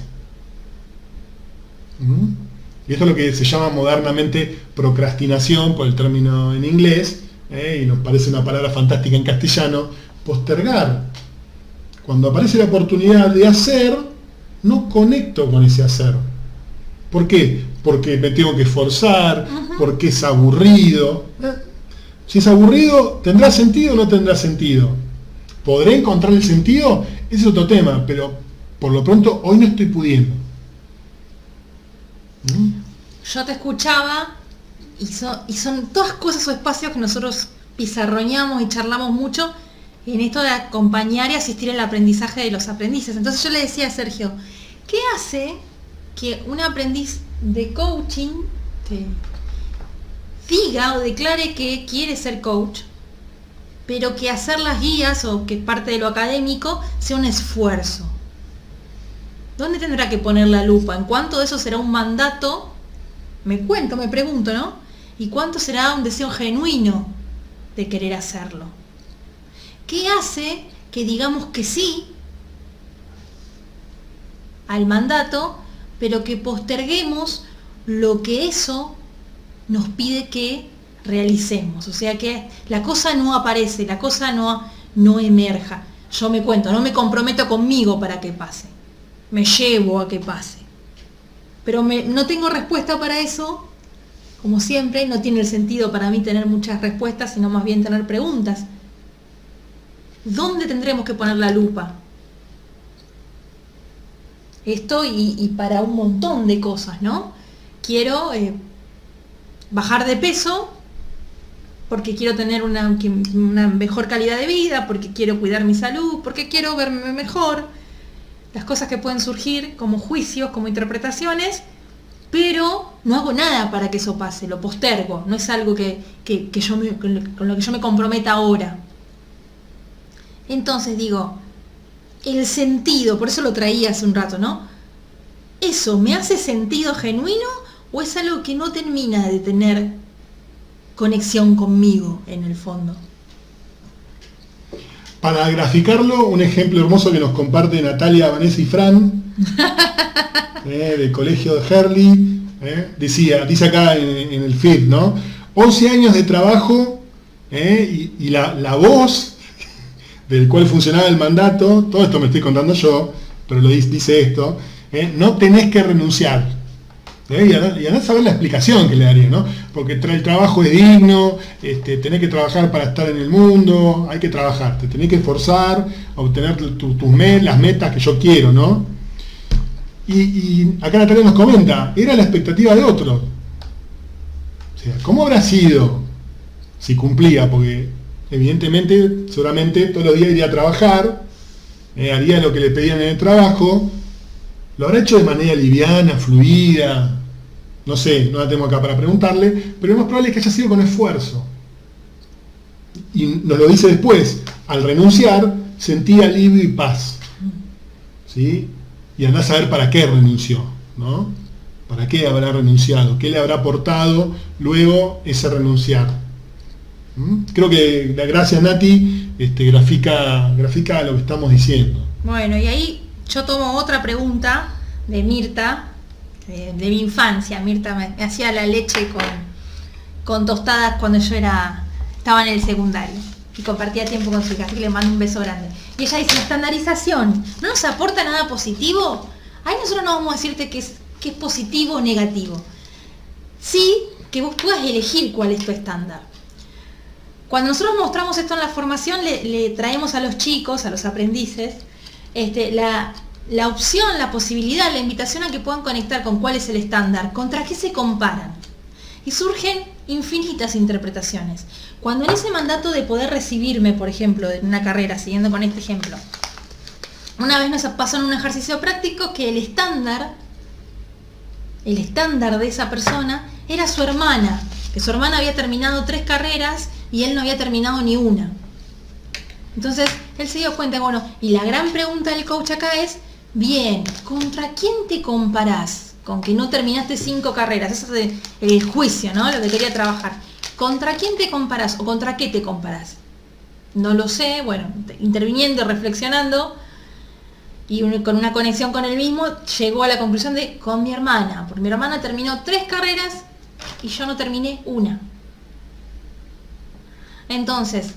Y esto es lo que se llama modernamente procrastinación, por el término en inglés, y nos parece una palabra fantástica en castellano, postergar. Cuando aparece la oportunidad de hacer, no conecto con ese hacer. ¿Por qué? Porque me tengo que esforzar, porque es aburrido. Si es aburrido, ¿tendrá sentido o no tendrá sentido? ¿Podré encontrar el sentido? Ese es otro tema, pero por lo pronto hoy no estoy pudiendo. Yo te escuchaba y son todas cosas o espacios que nosotros pizarroñamos y charlamos mucho en esto de acompañar y asistir al aprendizaje de los aprendices. Entonces yo le decía a Sergio, ¿qué hace que un aprendiz de coaching diga o declare que quiere ser coach, pero que hacer las guías o que parte de lo académico sea un esfuerzo? ¿Dónde tendrá que poner la lupa? ¿En cuánto de eso será un mandato? Me pregunto, ¿no? ¿Y cuánto será un deseo genuino de querer hacerlo? ¿Qué hace que digamos que sí al mandato, pero que posterguemos lo que eso nos pide que realicemos? O sea, que la cosa no aparece, la cosa no emerja. Yo no me comprometo conmigo para que pase. Me llevo a que pase. Pero no tengo respuesta para eso, como siempre, no tiene el sentido para mí tener muchas respuestas, sino más bien tener preguntas. ¿Dónde tendremos que poner la lupa? Esto y para un montón de cosas, ¿no? Quiero bajar de peso porque quiero tener una mejor calidad de vida, porque quiero cuidar mi salud, porque quiero verme mejor. Las cosas que pueden surgir como juicios, como interpretaciones, pero no hago nada para que eso pase, lo postergo, no es algo con lo que yo me comprometa ahora. Entonces digo, el sentido, por eso lo traía hace un rato, ¿no? ¿Eso me hace sentido genuino o es algo que no termina de tener conexión conmigo en el fondo? Para graficarlo, un ejemplo hermoso que nos comparte Natalia, Vanessa y Fran, del colegio de Herley, dice acá en el feed, ¿no? 11 años de trabajo, y la voz del cual funcionaba el mandato, todo esto me estoy contando yo, pero lo dice esto, no tenés que renunciar. Y a saber la explicación que le daría, ¿no? Porque el trabajo es digno, tenés que trabajar para estar en el mundo, hay que trabajar, te tenés que esforzar a obtener las metas que yo quiero, ¿no? Y acá Natalia nos comenta, era la expectativa de otros. O sea, ¿cómo habrá sido si cumplía? Porque evidentemente, seguramente todos los días iría a trabajar, haría lo que le pedían en el trabajo. Lo habrá hecho de manera liviana, fluida, no sé, no la tengo acá para preguntarle, pero lo más probable es que haya sido con esfuerzo. Y nos lo dice después, al renunciar sentía alivio y paz. ¿Sí? Y andá a saber para qué renunció, ¿no? ¿Para qué habrá renunciado? ¿Qué le habrá aportado luego ese renunciar? Creo que la gracias Nati grafica lo que estamos diciendo. Bueno, y ahí yo tomo otra pregunta de Mirta, de mi infancia. Mirta me hacía la leche con tostadas cuando yo estaba en el secundario. y compartía tiempo con su hija, así que le mando un beso grande. Y ella dice, la estandarización no nos aporta nada positivo. Ahí nosotros no vamos a decirte que es positivo o negativo. Sí, que vos puedas elegir cuál es tu estándar. Cuando nosotros mostramos esto en la formación, le traemos a los chicos, a los aprendices, la opción, la posibilidad, la invitación a que puedan conectar con cuál es el estándar, contra qué se comparan. Y surgen infinitas interpretaciones. Cuando en ese mandato de poder recibirme, por ejemplo, en una carrera, siguiendo con este ejemplo, una vez nos pasó en un ejercicio práctico que el estándar de esa persona era su hermana, que su hermana había terminado 3 carreras y él no había terminado ni una. Entonces, él se dio cuenta, bueno, y la gran pregunta del coach acá es, bien, ¿contra quién te comparás? Con que no terminaste 5 carreras, eso es el juicio, ¿no? Lo que quería trabajar. ¿Contra quién te comparás o contra qué te comparás? No lo sé, bueno, interviniendo, reflexionando, y con una conexión con él mismo, llegó a la conclusión de, con mi hermana, porque mi hermana terminó 3 carreras y yo no terminé una. Entonces,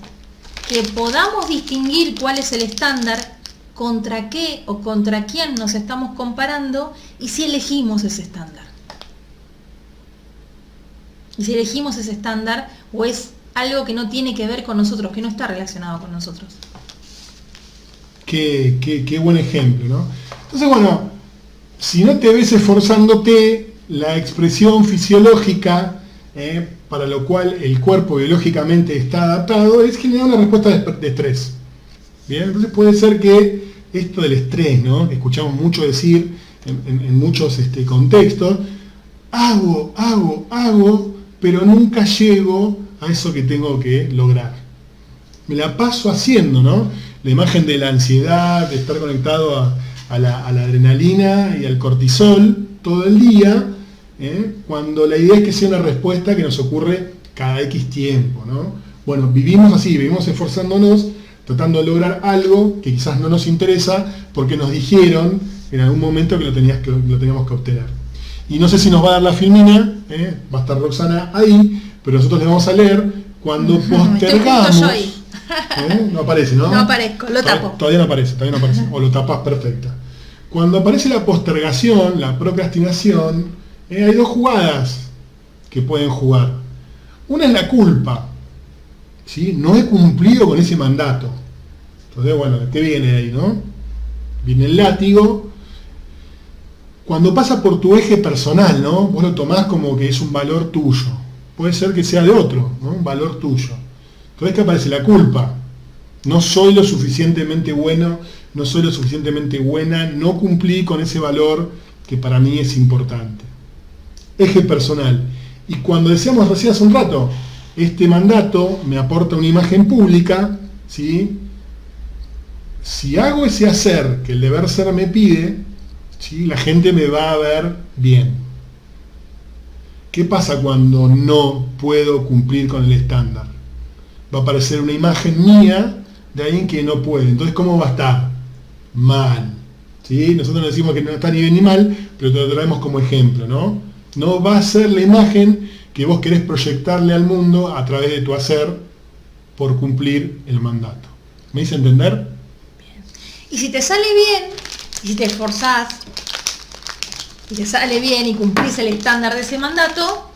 que podamos distinguir cuál es el estándar, contra qué o contra quién nos estamos comparando y si elegimos ese estándar. Y si elegimos ese estándar o es algo que no tiene que ver con nosotros, que no está relacionado con nosotros. Qué buen ejemplo, ¿no? Entonces, bueno, si no te ves esforzándote, la expresión fisiológica para lo cual el cuerpo biológicamente está adaptado es generar una respuesta de estrés. Bien, entonces puede ser que esto del estrés, ¿no? Escuchamos mucho decir en muchos contextos, hago, pero nunca llego a eso que tengo que lograr. Me la paso haciendo, ¿no? La imagen de la ansiedad, de estar conectado a la adrenalina y al cortisol todo el día, cuando la idea es que sea una respuesta que nos ocurre cada X tiempo, ¿no? Bueno, vivimos así, vivimos esforzándonos, tratando de lograr algo que quizás no nos interesa porque nos dijeron en algún momento que lo teníamos que obtener. Y no sé si nos va a dar la filmina, va a estar Roxana ahí, pero nosotros le vamos a leer cuando postergamos. No aparece, ¿no? No aparezco, lo tapo. Todavía no aparece. O lo tapas, perfecta. Cuando aparece la postergación, la procrastinación, hay 2 jugadas que pueden jugar. Una es la culpa. ¿Sí? No he cumplido con ese mandato. Entonces, bueno, ¿qué viene ahí, no? Viene el látigo. Cuando pasa por tu eje personal, ¿no? Vos lo tomás como que es un valor tuyo. Puede ser que sea de otro, ¿no? Un valor tuyo. Entonces, ¿qué aparece? La culpa. No soy lo suficientemente bueno, no soy lo suficientemente buena, no cumplí con ese valor que para mí es importante. Eje personal. Y cuando decíamos recién hace un rato, este mandato me aporta una imagen pública, ¿sí? Si hago ese hacer que el deber ser me pide, ¿sí? La gente me va a ver bien. ¿Qué pasa cuando no puedo cumplir con el estándar? Va a aparecer una imagen mía de alguien que no puede. Entonces, ¿cómo va a estar? Mal. ¿Sí? Nosotros no decimos que no está ni bien ni mal, pero te lo traemos como ejemplo, ¿no? No va a ser la imagen que vos querés proyectarle al mundo a través de tu hacer por cumplir el mandato. ¿Me hice entender? Bien. Y si te sale bien, y si te esforzás, y te sale bien y cumplís el estándar de ese mandato,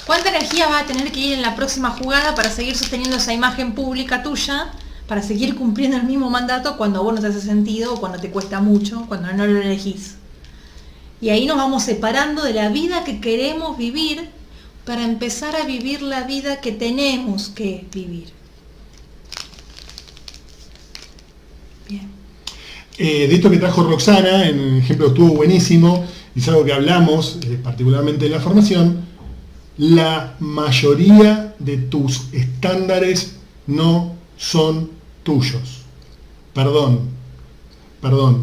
¿cuánta energía vas a tener que ir en la próxima jugada para seguir sosteniendo esa imagen pública tuya, para seguir cumpliendo el mismo mandato cuando vos no te hace sentido, o cuando te cuesta mucho, cuando no lo elegís? Y ahí nos vamos separando de la vida que queremos vivir para empezar a vivir la vida que tenemos que vivir. Bien. De esto que trajo Roxana, en el ejemplo estuvo buenísimo, y es algo que hablamos particularmente en la formación. La mayoría de tus estándares no son tuyos. Perdón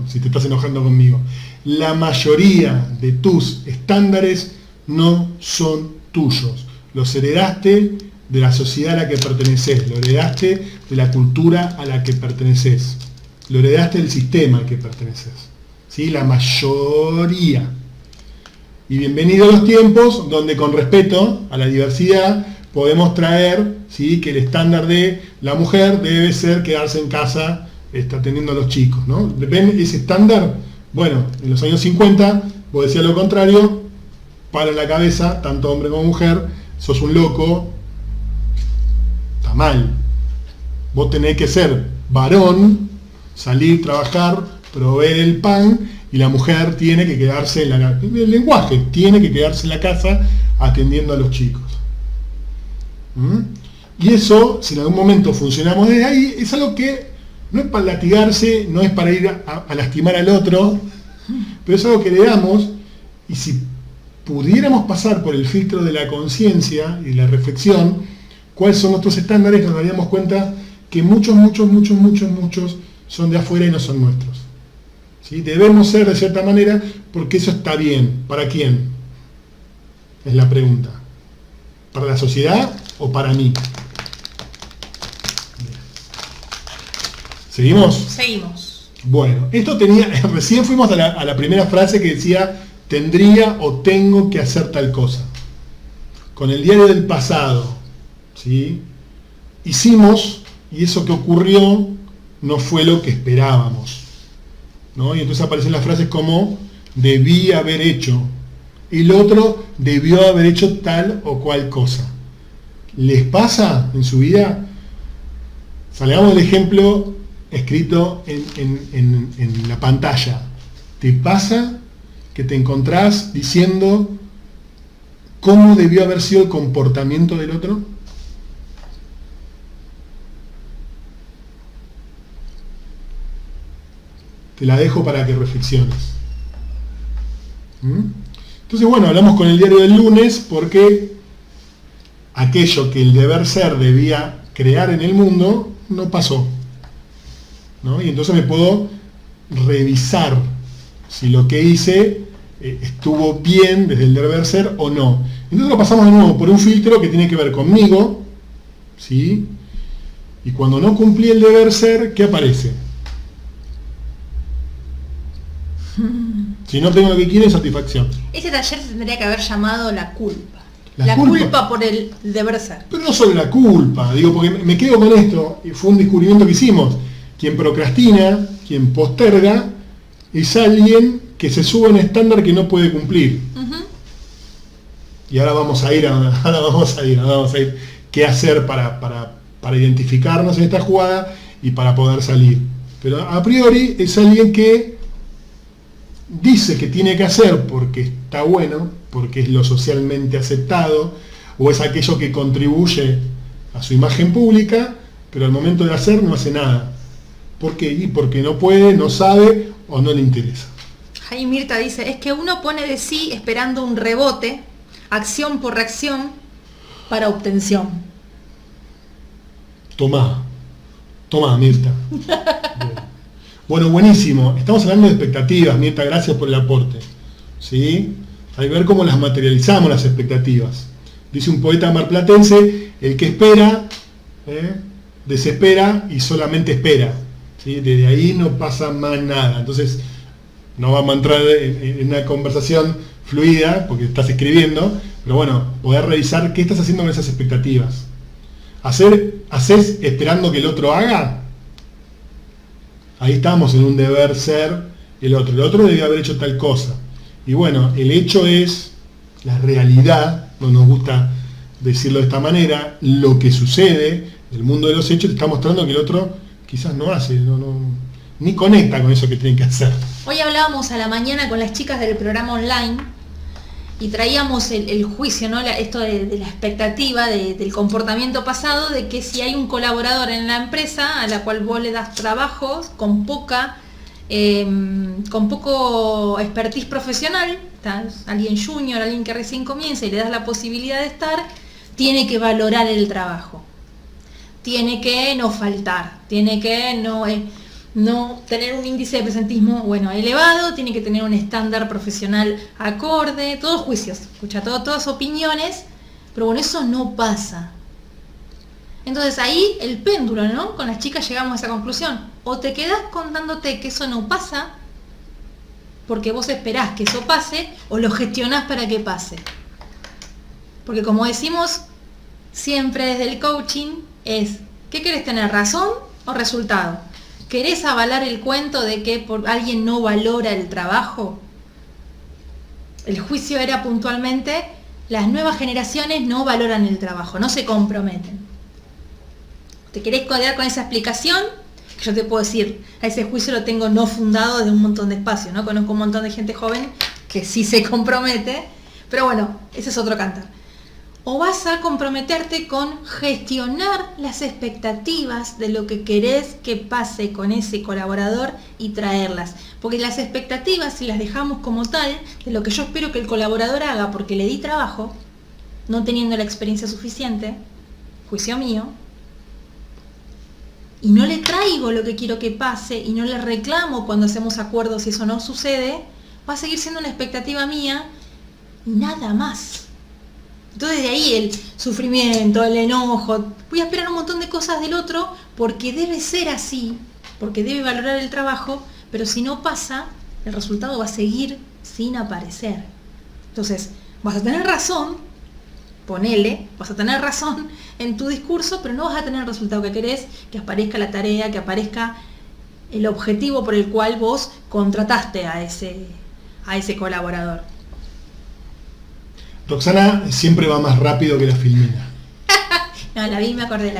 si te estás enojando conmigo. La mayoría de tus estándares no son tuyos. Los heredaste de la sociedad a la que perteneces, lo heredaste de la cultura a la que perteneces, lo heredaste del sistema al que perteneces. ¿Sí? La mayoría. Y bienvenidos los tiempos donde, con respeto a la diversidad, podemos traer, ¿sí?, que el estándar de la mujer debe ser quedarse en casa atendiendo a los chicos, ¿no? ¿Ven ese estándar? Bueno, en los años 50, vos decías lo contrario, palo en la cabeza, tanto hombre como mujer, sos un loco, está mal. Vos tenés que ser varón, salir, trabajar, proveer el pan, y la mujer tiene que quedarse en la casa. El lenguaje, tiene que quedarse en la casa atendiendo a los chicos. Y eso, si en algún momento funcionamos desde ahí, es algo que no es para latigarse, no es para ir a lastimar al otro, pero es algo que le damos, y si pudiéramos pasar por el filtro de la conciencia y la reflexión, cuáles son nuestros estándares, nos daríamos cuenta que muchos son de afuera y no son nuestros. ¿Sí? Debemos ser de cierta manera porque eso está bien. ¿Para quién? Es la pregunta. ¿Para la sociedad o para mí? ¿Seguimos? Seguimos. Bueno, esto tenía, recién fuimos a la primera frase que decía, tendría o tengo que hacer tal cosa. Con el diario del pasado, ¿sí?, hicimos, y eso que ocurrió no fue lo que esperábamos, ¿no? Y entonces aparecen las frases como, debí haber hecho, y el otro debió haber hecho tal o cual cosa. ¿Les pasa en su vida? Salgamos del ejemplo escrito en la pantalla. ¿Te pasa que te encontrás diciendo cómo debió haber sido el comportamiento del otro? Te la dejo para que reflexiones. Entonces, bueno, hablamos con el diario del lunes porque aquello que el deber ser debía crear en el mundo no pasó, ¿no? Y entonces me puedo revisar si lo que hice estuvo bien desde el deber ser o no. Entonces lo pasamos de nuevo por un filtro que tiene que ver conmigo, ¿sí? Y cuando no cumplí el deber ser, ¿qué aparece? Si no tengo lo que quiero, insatisfacción. Ese taller se tendría que haber llamado la culpa. La culpa por el deber ser. Pero no solo la culpa, digo, porque me quedo con esto, y fue un descubrimiento que hicimos. Quien procrastina, quien posterga, es alguien que se sube a un estándar que no puede cumplir. Y ahora vamos a ir qué hacer para identificarnos en esta jugada y para poder salir. Pero a priori es alguien que dice que tiene que hacer porque está bueno, porque es lo socialmente aceptado, o es aquello que contribuye a su imagen pública, pero al momento de hacer no hace nada. ¿Por qué? Y porque no puede, no sabe o no le interesa. Ahí Mirta dice, es que uno pone de sí esperando un rebote, acción por reacción, para obtención. Tomá, Mirta. Bueno, buenísimo. Estamos hablando de expectativas, Mirta, gracias por el aporte. ¿Sí? Hay que ver cómo las materializamos las expectativas. Dice un poeta marplatense, el que espera, desespera y solamente espera. ¿Sí? Desde ahí no pasa más nada. Entonces, no vamos a entrar en una conversación fluida, porque estás escribiendo, pero bueno, poder revisar qué estás haciendo con esas expectativas. ¿Hacés esperando que el otro haga? Ahí estamos en un deber ser el otro debió haber hecho tal cosa. Y bueno, el hecho es la realidad, no nos gusta decirlo de esta manera, lo que sucede, el mundo de los hechos te está mostrando que el otro quizás no hace, ni conecta con eso que tiene que hacer. Hoy hablábamos a la mañana con las chicas del programa online y traíamos el juicio, ¿no? Esto de la expectativa del comportamiento pasado, de que si hay un colaborador en la empresa a la cual vos le das trabajos con poco expertise profesional, alguien junior, alguien que recién comienza y le das la posibilidad de estar, tiene que valorar el trabajo, tiene que no faltar, tiene que no tener un índice de presentismo elevado, tiene que tener un estándar profesional acorde, todos juicios, escucha todas opiniones, pero bueno, eso no pasa. Entonces ahí el péndulo, ¿no? Con las chicas llegamos a esa conclusión. O te quedás contándote que eso no pasa, porque vos esperás que eso pase, o lo gestionás para que pase. Porque como decimos, siempre desde el coaching es, ¿qué querés tener, razón o resultado? ¿Querés avalar el cuento de que alguien no valora el trabajo? El juicio era puntualmente, las nuevas generaciones no valoran el trabajo, no se comprometen. ¿Te querés codear con esa explicación? Que yo te puedo decir, a ese juicio lo tengo no fundado desde un montón de espacio, ¿no? Conozco un montón de gente joven que sí se compromete, pero bueno, ese es otro cantar. O vas a comprometerte con gestionar las expectativas de lo que querés que pase con ese colaborador y traerlas. Porque las expectativas, si las dejamos como tal, de lo que yo espero que el colaborador haga porque le di trabajo, no teniendo la experiencia suficiente, juicio mío, y no le traigo lo que quiero que pase y no le reclamo cuando hacemos acuerdos y eso no sucede, va a seguir siendo una expectativa mía y nada más. Entonces de ahí el sufrimiento, el enojo, voy a esperar un montón de cosas del otro porque debe ser así, porque debe valorar el trabajo, pero si no pasa, el resultado va a seguir sin aparecer. Entonces, vas a tener razón, ponele, vas a tener razón en tu discurso, pero no vas a tener el resultado que querés, que aparezca la tarea, que aparezca el objetivo por el cual vos contrataste a ese colaborador. Roxana siempre va más rápido que la Filmina. No, la vi y me acordé.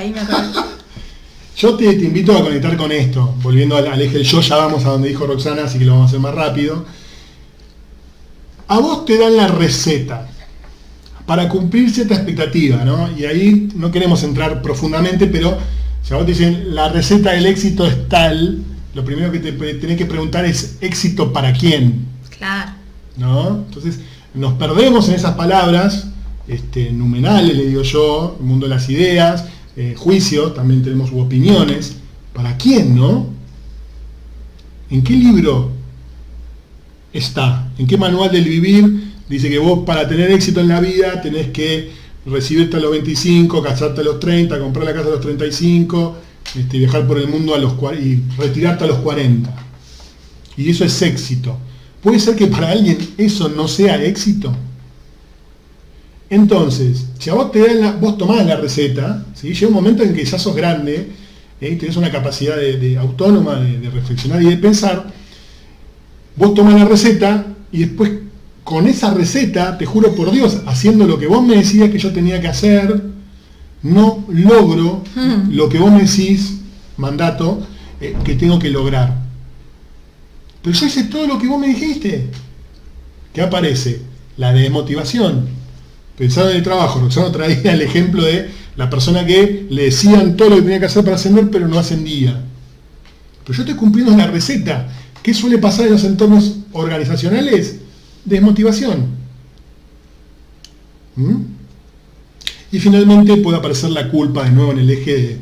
Yo te invito a conectar con esto, volviendo al eje del yo, ya vamos a donde dijo Roxana, así que lo vamos a hacer más rápido. A vos te dan la receta para cumplir cierta expectativa, ¿no? Y ahí no queremos entrar profundamente, pero si a vos te dicen la receta del éxito es tal, lo primero que te tenés que preguntar es ¿éxito para quién? Claro. ¿No? Entonces, nos perdemos en esas palabras numerales, le digo yo, el mundo de las ideas, juicios, también tenemos opiniones. ¿Para quién, no? ¿En qué libro está? ¿En qué manual del vivir dice que vos para tener éxito en la vida tenés que recibirte a los 25, casarte a los 30, comprar la casa a los 35, viajar por el mundo y retirarte a los 40? Y eso es éxito. ¿Puede ser que para alguien eso no sea éxito? Entonces, si a vos vos tomás la receta, ¿sí? Llega un momento en que ya sos grande, tenés una capacidad autónoma de reflexionar y de pensar, vos tomás la receta y después con esa receta, te juro por Dios, haciendo lo que vos me decías que yo tenía que hacer, no logro lo que vos me decís, mandato, que tengo que lograr. Pero yo hice todo lo que vos me dijiste. ¿Qué aparece? La desmotivación. Pensando en el trabajo, Roxana traía el ejemplo de la persona que le decían todo lo que tenía que hacer para ascender, pero no ascendía. Pero yo estoy cumpliendo la receta. ¿Qué suele pasar en los entornos organizacionales? Desmotivación. Y finalmente puede aparecer la culpa de nuevo en el eje de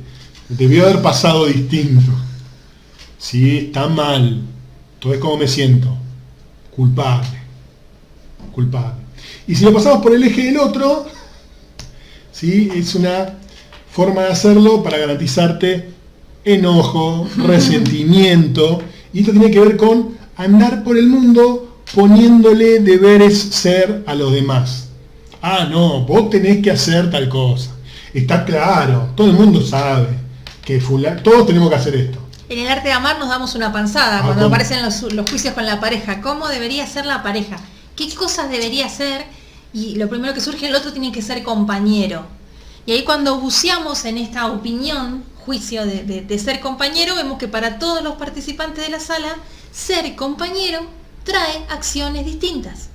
debió haber pasado distinto. Sí, está mal. Entonces, ¿cómo me siento? Culpable. Y si lo pasamos por el eje del otro, ¿sí? Es una forma de hacerlo para garantizarte enojo, resentimiento. Y esto tiene que ver con andar por el mundo poniéndole deberes ser a los demás. Ah, no, vos tenés que hacer tal cosa. Está claro, todo el mundo sabe que todos tenemos que hacer esto. En el arte de amar nos damos una panzada cuando aparecen los juicios con la pareja. ¿Cómo debería ser la pareja? ¿Qué cosas debería ser? Y lo primero que surge, el otro tiene que ser compañero. Y ahí cuando buceamos en esta opinión, juicio de ser compañero, vemos que para todos los participantes de la sala, ser compañero trae acciones distintas.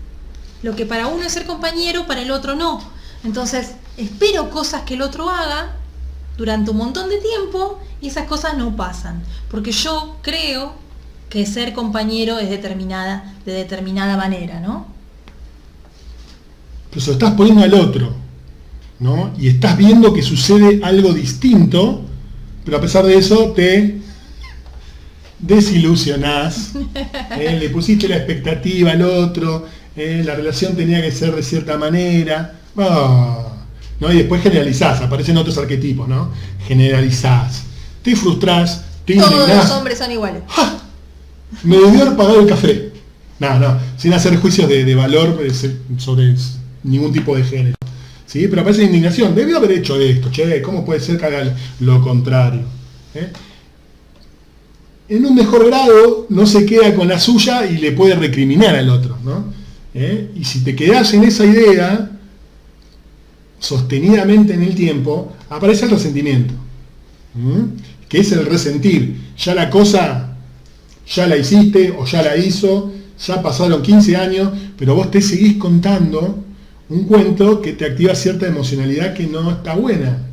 Lo que para uno es ser compañero, para el otro no. Entonces, espero cosas que el otro haga durante un montón de tiempo y esas cosas no pasan. Porque yo creo que ser compañero es de determinada manera, ¿no? Pero se lo estás poniendo al otro, ¿no? Y estás viendo que sucede algo distinto, pero a pesar de eso te desilusionás, le pusiste la expectativa al otro, la relación tenía que ser de cierta manera, ¿no? Y después generalizás, aparecen otros arquetipos, ¿no? Generalizás, te frustrás, te indignás. Todos los hombres son iguales. ¡Ja! Me debió haber pagado el café. No, sin hacer juicios de valor sobre ningún tipo de género. ¿sí? Pero aparece indignación, debió haber hecho esto, che, ¿cómo puede ser que haga lo contrario? En un mejor grado no se queda con la suya y le puede recriminar al otro, ¿no? Y si te quedás en esa idea, sostenidamente en el tiempo, aparece el resentimiento, que es el resentir. Ya la cosa, ya la hiciste o ya la hizo, ya pasaron 15 años, pero vos te seguís contando un cuento que te activa cierta emocionalidad que no está buena,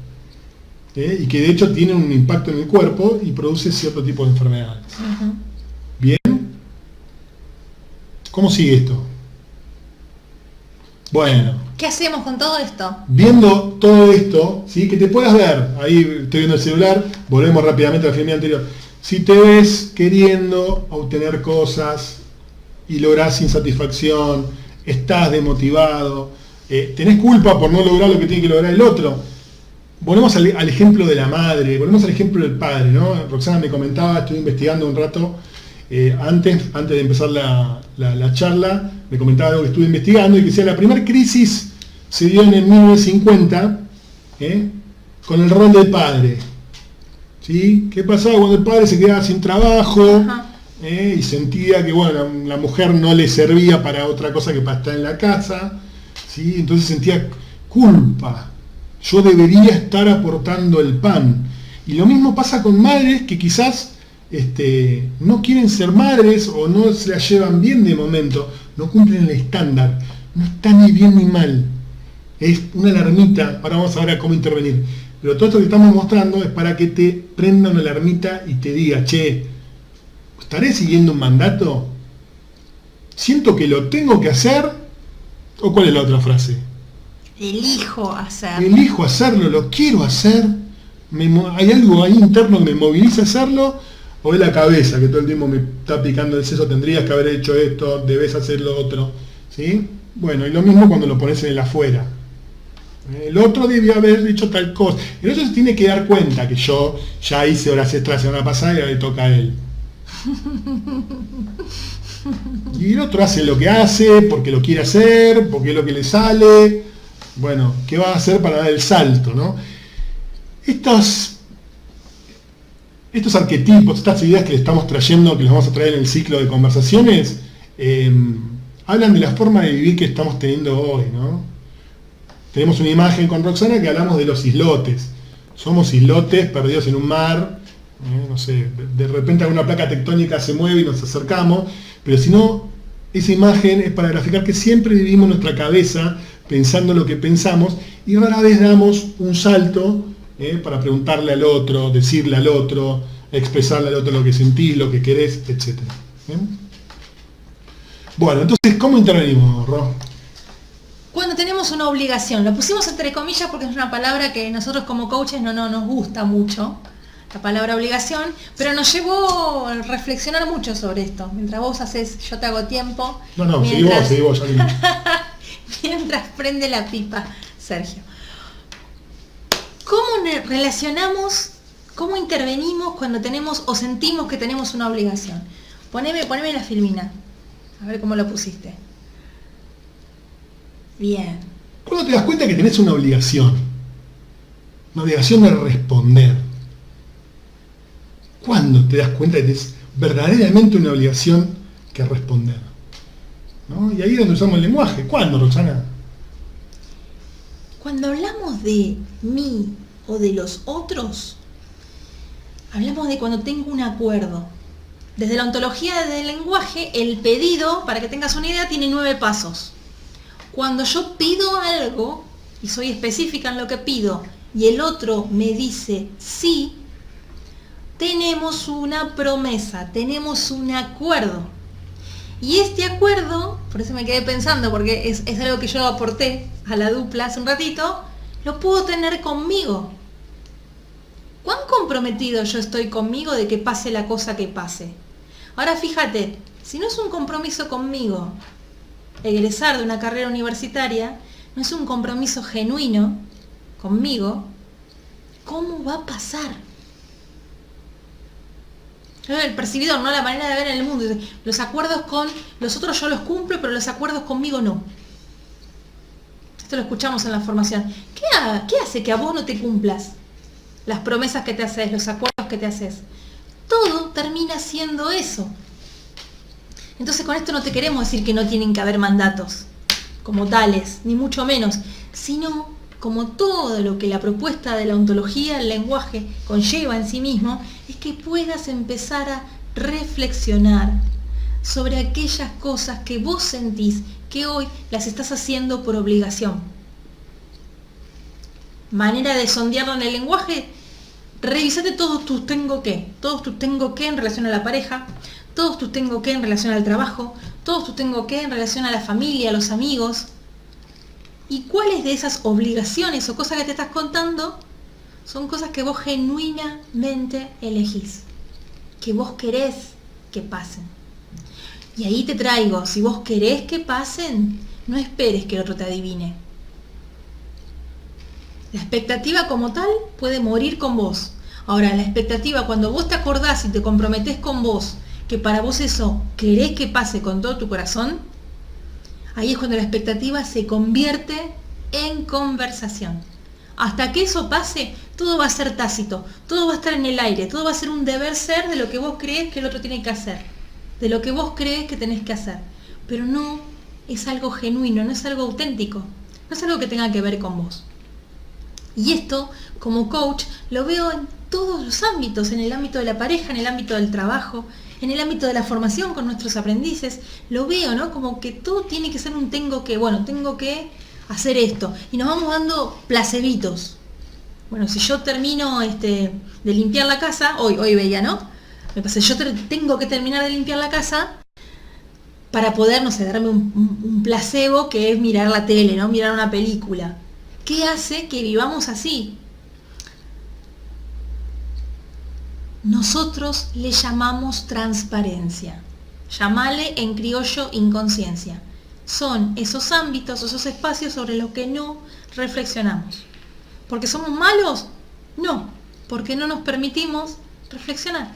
y que de hecho tiene un impacto en el cuerpo y produce cierto tipo de enfermedades. Bien, ¿cómo sigue esto? Bueno, ¿qué hacemos con todo esto? viendo todo esto, ¿sí? Que te puedas ver, ahí estoy viendo el celular, volvemos rápidamente a la filmina anterior. Si te ves queriendo obtener cosas y lográs insatisfacción, estás desmotivado, tenés culpa por no lograr lo que tiene que lograr el otro, volvemos al ejemplo de la madre, volvemos al ejemplo del padre, ¿no? Roxana me comentaba, estoy investigando un rato, antes de empezar la charla, me comentaba algo que estuve investigando y que decía la primera crisis se dio en el 1950, con el rol del padre. ¿Sí? ¿Qué pasaba cuando el padre se quedaba sin trabajo? Y sentía que bueno, la mujer no le servía para otra cosa que para estar en la casa, ¿sí? Entonces sentía culpa. Yo debería estar aportando el pan. Y lo mismo pasa con madres que quizás no quieren ser madres o no se la llevan bien de momento, no cumplen el estándar, no está ni bien ni mal. Es una alarmita, ahora vamos a ver a cómo intervenir. Pero todo esto que estamos mostrando es para que te prenda una alarmita y te diga, che, ¿estaré siguiendo un mandato? ¿Siento que lo tengo que hacer? ¿O cuál es la otra frase? Elijo hacerlo. Elijo hacerlo, lo quiero hacer. Hay algo ahí interno que me moviliza a hacerlo, o es la cabeza que todo el tiempo me está picando el seso, tendrías que haber hecho esto, debes hacer lo otro, ¿sí? Bueno, y lo mismo cuando lo pones en el afuera. El otro debió haber hecho tal cosa. El otro se tiene que dar cuenta que yo ya hice horas extras la semana pasada y ahora le toca a él. Y el otro hace lo que hace, porque lo quiere hacer, porque es lo que le sale. Bueno, ¿qué va a hacer para dar el salto, no? Estos arquetipos, estas ideas que le estamos trayendo, que les vamos a traer en el ciclo de conversaciones, hablan de la forma de vivir que estamos teniendo hoy, ¿no? Tenemos una imagen con Roxana que hablamos de los islotes. Somos islotes perdidos en un mar, no sé, de repente alguna placa tectónica se mueve y nos acercamos, pero si no, esa imagen es para graficar que siempre vivimos en nuestra cabeza pensando lo que pensamos y rara vez damos un salto para preguntarle al otro, decirle al otro, expresarle al otro lo que sentís, lo que querés, etc. Bueno, entonces, ¿cómo intervenimos, Ro? Cuando tenemos una obligación, lo pusimos entre comillas porque es una palabra que nosotros como coaches no nos gusta mucho, la palabra obligación, pero nos llevó a reflexionar mucho sobre esto. Mientras vos haces, yo te hago tiempo. No, mientras, seguí vos, ya mientras prende la pipa, Sergio. ¿Cómo relacionamos, cómo intervenimos cuando tenemos o sentimos que tenemos una obligación? Poneme la filmina, a ver cómo lo pusiste. Bien. ¿Cuándo te das cuenta que tenés una obligación? Una obligación de responder. ¿Cuándo te das cuenta que tenés verdaderamente una obligación que responder? ¿No? Y ahí es donde usamos el lenguaje. ¿Cuándo, Roxana? Cuando hablamos de mí o de los otros, hablamos de cuando tengo un acuerdo. Desde la ontología del lenguaje, el pedido, para que tengas una idea, tiene 9 pasos. Cuando yo pido algo, y soy específica en lo que pido, y el otro me dice sí, tenemos una promesa, tenemos un acuerdo. Y este acuerdo, por eso me quedé pensando, porque es algo que yo aporté a la dupla hace un ratito, lo puedo tener conmigo. ¿Cuán comprometido yo estoy conmigo de que pase la cosa que pase? Ahora fíjate, si no es un compromiso conmigo, egresar de una carrera universitaria, no es un compromiso genuino conmigo, ¿cómo va a pasar? El percibidor, ¿no? La manera de ver en el mundo. Los acuerdos con los otros yo los cumplo, pero los acuerdos conmigo no. esto lo escuchamos en la formación, ¿qué hace que a vos no te cumplas las promesas que te haces, los acuerdos que te haces? Todo termina siendo eso. Entonces con esto no te queremos decir que no tienen que haber mandatos como tales, ni mucho menos, sino como todo lo que la propuesta de la ontología del lenguaje conlleva en sí mismo, es que puedas empezar a reflexionar sobre aquellas cosas que vos sentís que hoy las estás haciendo por obligación. Manera de sondearlo en el lenguaje, revisate todos tus tengo que en relación a la pareja, todos tus tengo que en relación al trabajo, todos tus tengo que en relación a la familia, a los amigos. ¿Y cuáles de esas obligaciones o cosas que te estás contando son cosas que vos genuinamente elegís, que vos querés que pasen? Y ahí te traigo, si vos querés que pasen, no esperes que el otro te adivine. La expectativa como tal puede morir con vos. Ahora, la expectativa, cuando vos te acordás y te comprometés con vos, que para vos eso querés que pase con todo tu corazón, ahí es cuando la expectativa se convierte en conversación. Hasta que eso pase, todo va a ser tácito, todo va a estar en el aire, todo va a ser un deber ser de lo que vos creés que el otro tiene que hacer, de lo que vos creés que tenés que hacer. Pero no es algo genuino, no es algo auténtico, no es algo que tenga que ver con vos. Y esto, como coach, lo veo en todos los ámbitos, en el ámbito de la pareja, en el ámbito del trabajo, en el ámbito de la formación con nuestros aprendices. Lo veo, ¿no? Como que todo tiene que ser un tengo que hacer esto. Y nos vamos dando placebitos. Bueno, si yo termino de limpiar la casa, hoy veía, ¿no? Me pasa, yo tengo que terminar de limpiar la casa para poder, no sé, darme un placebo que es mirar la tele, ¿no? Mirar una película. ¿Qué hace que vivamos así? Nosotros le llamamos transparencia. Llamale en criollo inconsciencia. Son esos ámbitos, esos espacios sobre los que no reflexionamos. ¿Porque somos malos? No, porque no nos permitimos reflexionar.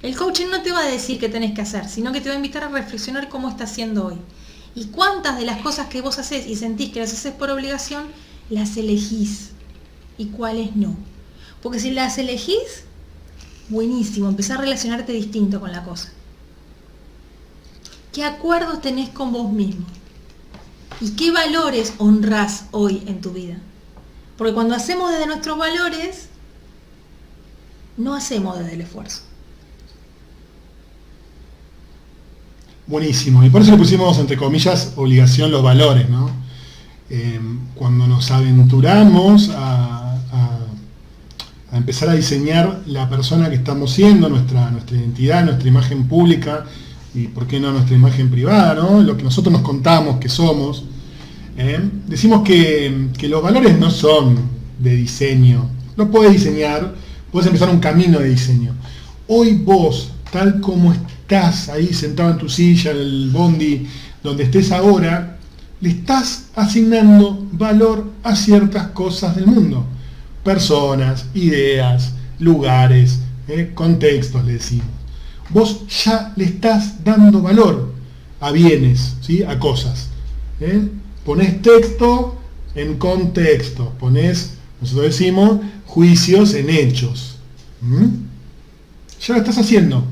El coaching no te va a decir qué tenés que hacer, sino que te va a invitar a reflexionar cómo estás haciendo hoy. Y cuántas de las cosas que vos hacés y sentís que las haces por obligación, las elegís y cuáles no. Porque si las elegís, buenísimo, empezá a relacionarte distinto con la cosa. ¿Qué acuerdos tenés con vos mismo? ¿Y qué valores honrás hoy en tu vida? Porque cuando hacemos desde nuestros valores, no hacemos desde el esfuerzo. Buenísimo, y por eso le pusimos, entre comillas, obligación los valores, ¿no? Cuando nos aventuramos a empezar a diseñar la persona que estamos siendo, nuestra identidad, nuestra imagen pública, y por qué no nuestra imagen privada, ¿no? Lo que nosotros nos contamos que somos, decimos que los valores no son de diseño. No podés diseñar, podés empezar un camino de diseño. Hoy vos, tal como estás ahí sentado en tu silla, en el bondi, donde estés ahora, le estás asignando valor a ciertas cosas del mundo. Personas, ideas, lugares, contextos, le decimos. Vos ya le estás dando valor a bienes, ¿sí? A cosas. Ponés texto en contexto, nosotros decimos, juicios en hechos. Ya lo estás haciendo.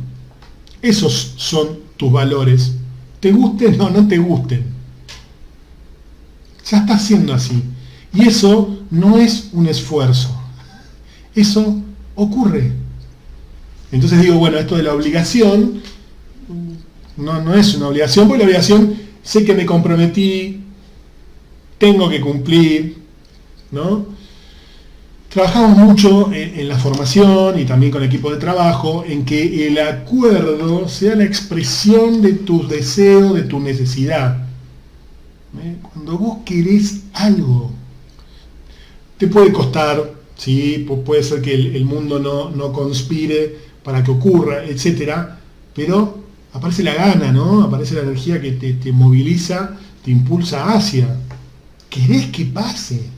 Esos son tus valores. Te gusten o no te gusten. Ya está siendo así. Y eso no es un esfuerzo. Eso ocurre. Entonces digo, bueno, esto de la obligación no es una obligación, porque la obligación sé que me comprometí, tengo que cumplir, ¿no? Trabajamos mucho en la formación y también con el equipo de trabajo en que el acuerdo sea la expresión de tus deseos, de tu necesidad. Cuando vos querés algo, te puede costar, ¿sí? Puede ser que el mundo no conspire para que ocurra, etcétera, pero aparece la gana, ¿no? Aparece la energía que te moviliza, te impulsa hacia. ¿Querés que pase?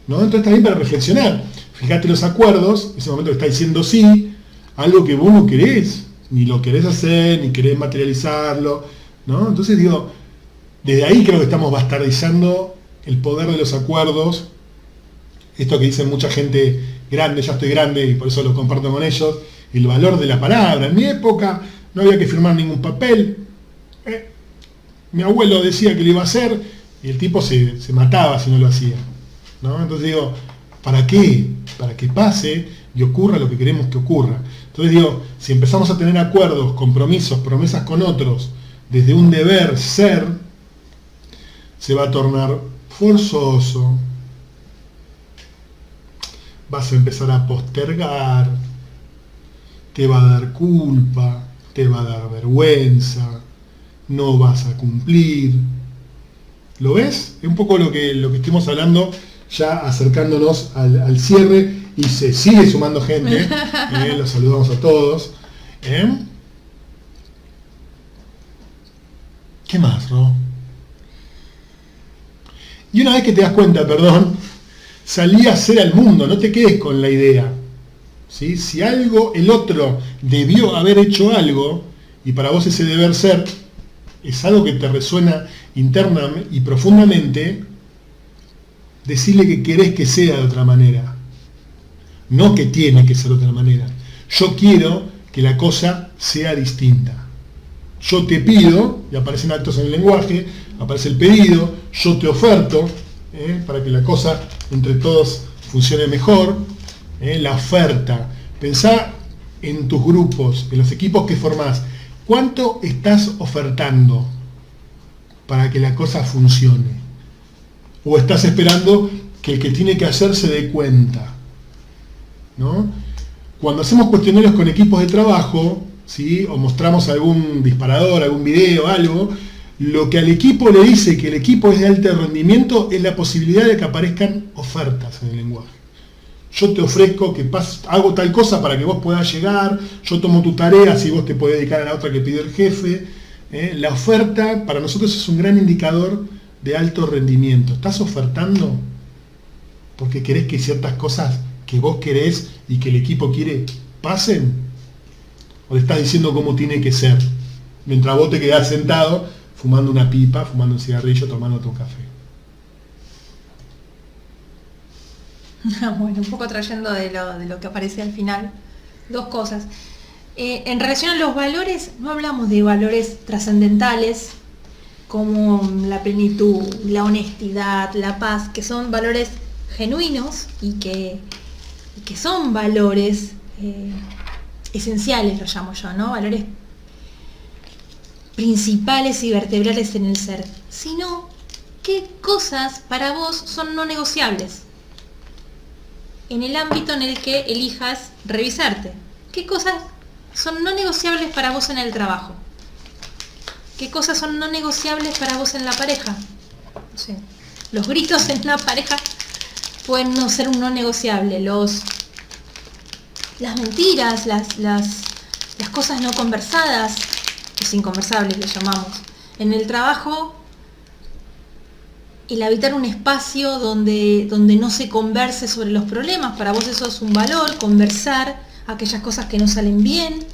¿No? Entonces está bien para reflexionar. Fíjate los acuerdos, ese momento que está diciendo sí, algo que vos no querés, ni lo querés hacer, ni querés materializarlo, ¿no? Entonces digo, desde ahí creo que estamos bastardizando el poder de los acuerdos, esto que dicen mucha gente grande, ya estoy grande y por eso lo comparto con ellos, el valor de la palabra. En mi época no había que firmar ningún papel, mi abuelo decía que lo iba a hacer y el tipo se mataba si no lo hacía, ¿no? Entonces digo, ¿para qué? Para que pase y ocurra lo que queremos que ocurra. Entonces digo, si empezamos a tener acuerdos, compromisos, promesas con otros, desde un deber ser, se va a tornar forzoso, vas a empezar a postergar, te va a dar culpa, te va a dar vergüenza, no vas a cumplir. ¿Lo ves? Es un poco lo que estuvimos hablando, ya acercándonos al cierre, y se sigue sumando gente, los saludamos a todos. ¿Qué más, Ro? Y una vez que te das cuenta, salí a hacer al mundo, no te quedes con la idea. ¿Sí? Si algo, el otro debió haber hecho algo, y para vos ese deber ser es algo que te resuena interna y profundamente, decirle que querés que sea de otra manera. No que tiene que ser de otra manera. Yo quiero que la cosa sea distinta. Yo te pido, y aparecen actos en el lenguaje, aparece el pedido, yo te oferto, para que la cosa entre todos funcione mejor. La oferta. Pensá en tus grupos, en los equipos que formás. ¿Cuánto estás ofertando para que la cosa funcione? ¿O estás esperando que el que tiene que hacer se dé cuenta? ¿No? Cuando hacemos cuestionarios con equipos de trabajo, ¿sí? O mostramos algún disparador, algún video, algo, lo que al equipo le dice que el equipo es de alto rendimiento es la posibilidad de que aparezcan ofertas en el lenguaje. Yo te ofrezco que hago tal cosa para que vos puedas llegar, yo tomo tu tarea si vos te podés dedicar a la otra que pidió el jefe. La oferta para nosotros es un gran indicador de alto rendimiento. ¿Estás ofertando porque querés que ciertas cosas que vos querés y que el equipo quiere pasen? ¿O le estás diciendo cómo tiene que ser? Mientras vos te quedás sentado fumando una pipa, fumando un cigarrillo, tomando tu café. Bueno, un poco trayendo de lo que aparece al final, dos cosas. En relación a los valores, no hablamos de valores trascendentales como la plenitud, la honestidad, la paz, que son valores genuinos y que son valores esenciales, lo llamo yo, ¿no? Valores principales y vertebrales en el ser, sino qué cosas para vos son no negociables en el ámbito en el que elijas revisarte. ¿Qué cosas son no negociables para vos en el trabajo? ¿Qué cosas son no negociables para vos en la pareja? No sé, los gritos en la pareja pueden no ser un no negociable. Las mentiras, las cosas no conversadas, los inconversables le llamamos. En el trabajo, el habitar un espacio donde no se converse sobre los problemas, para vos eso es un valor, conversar aquellas cosas que no salen bien,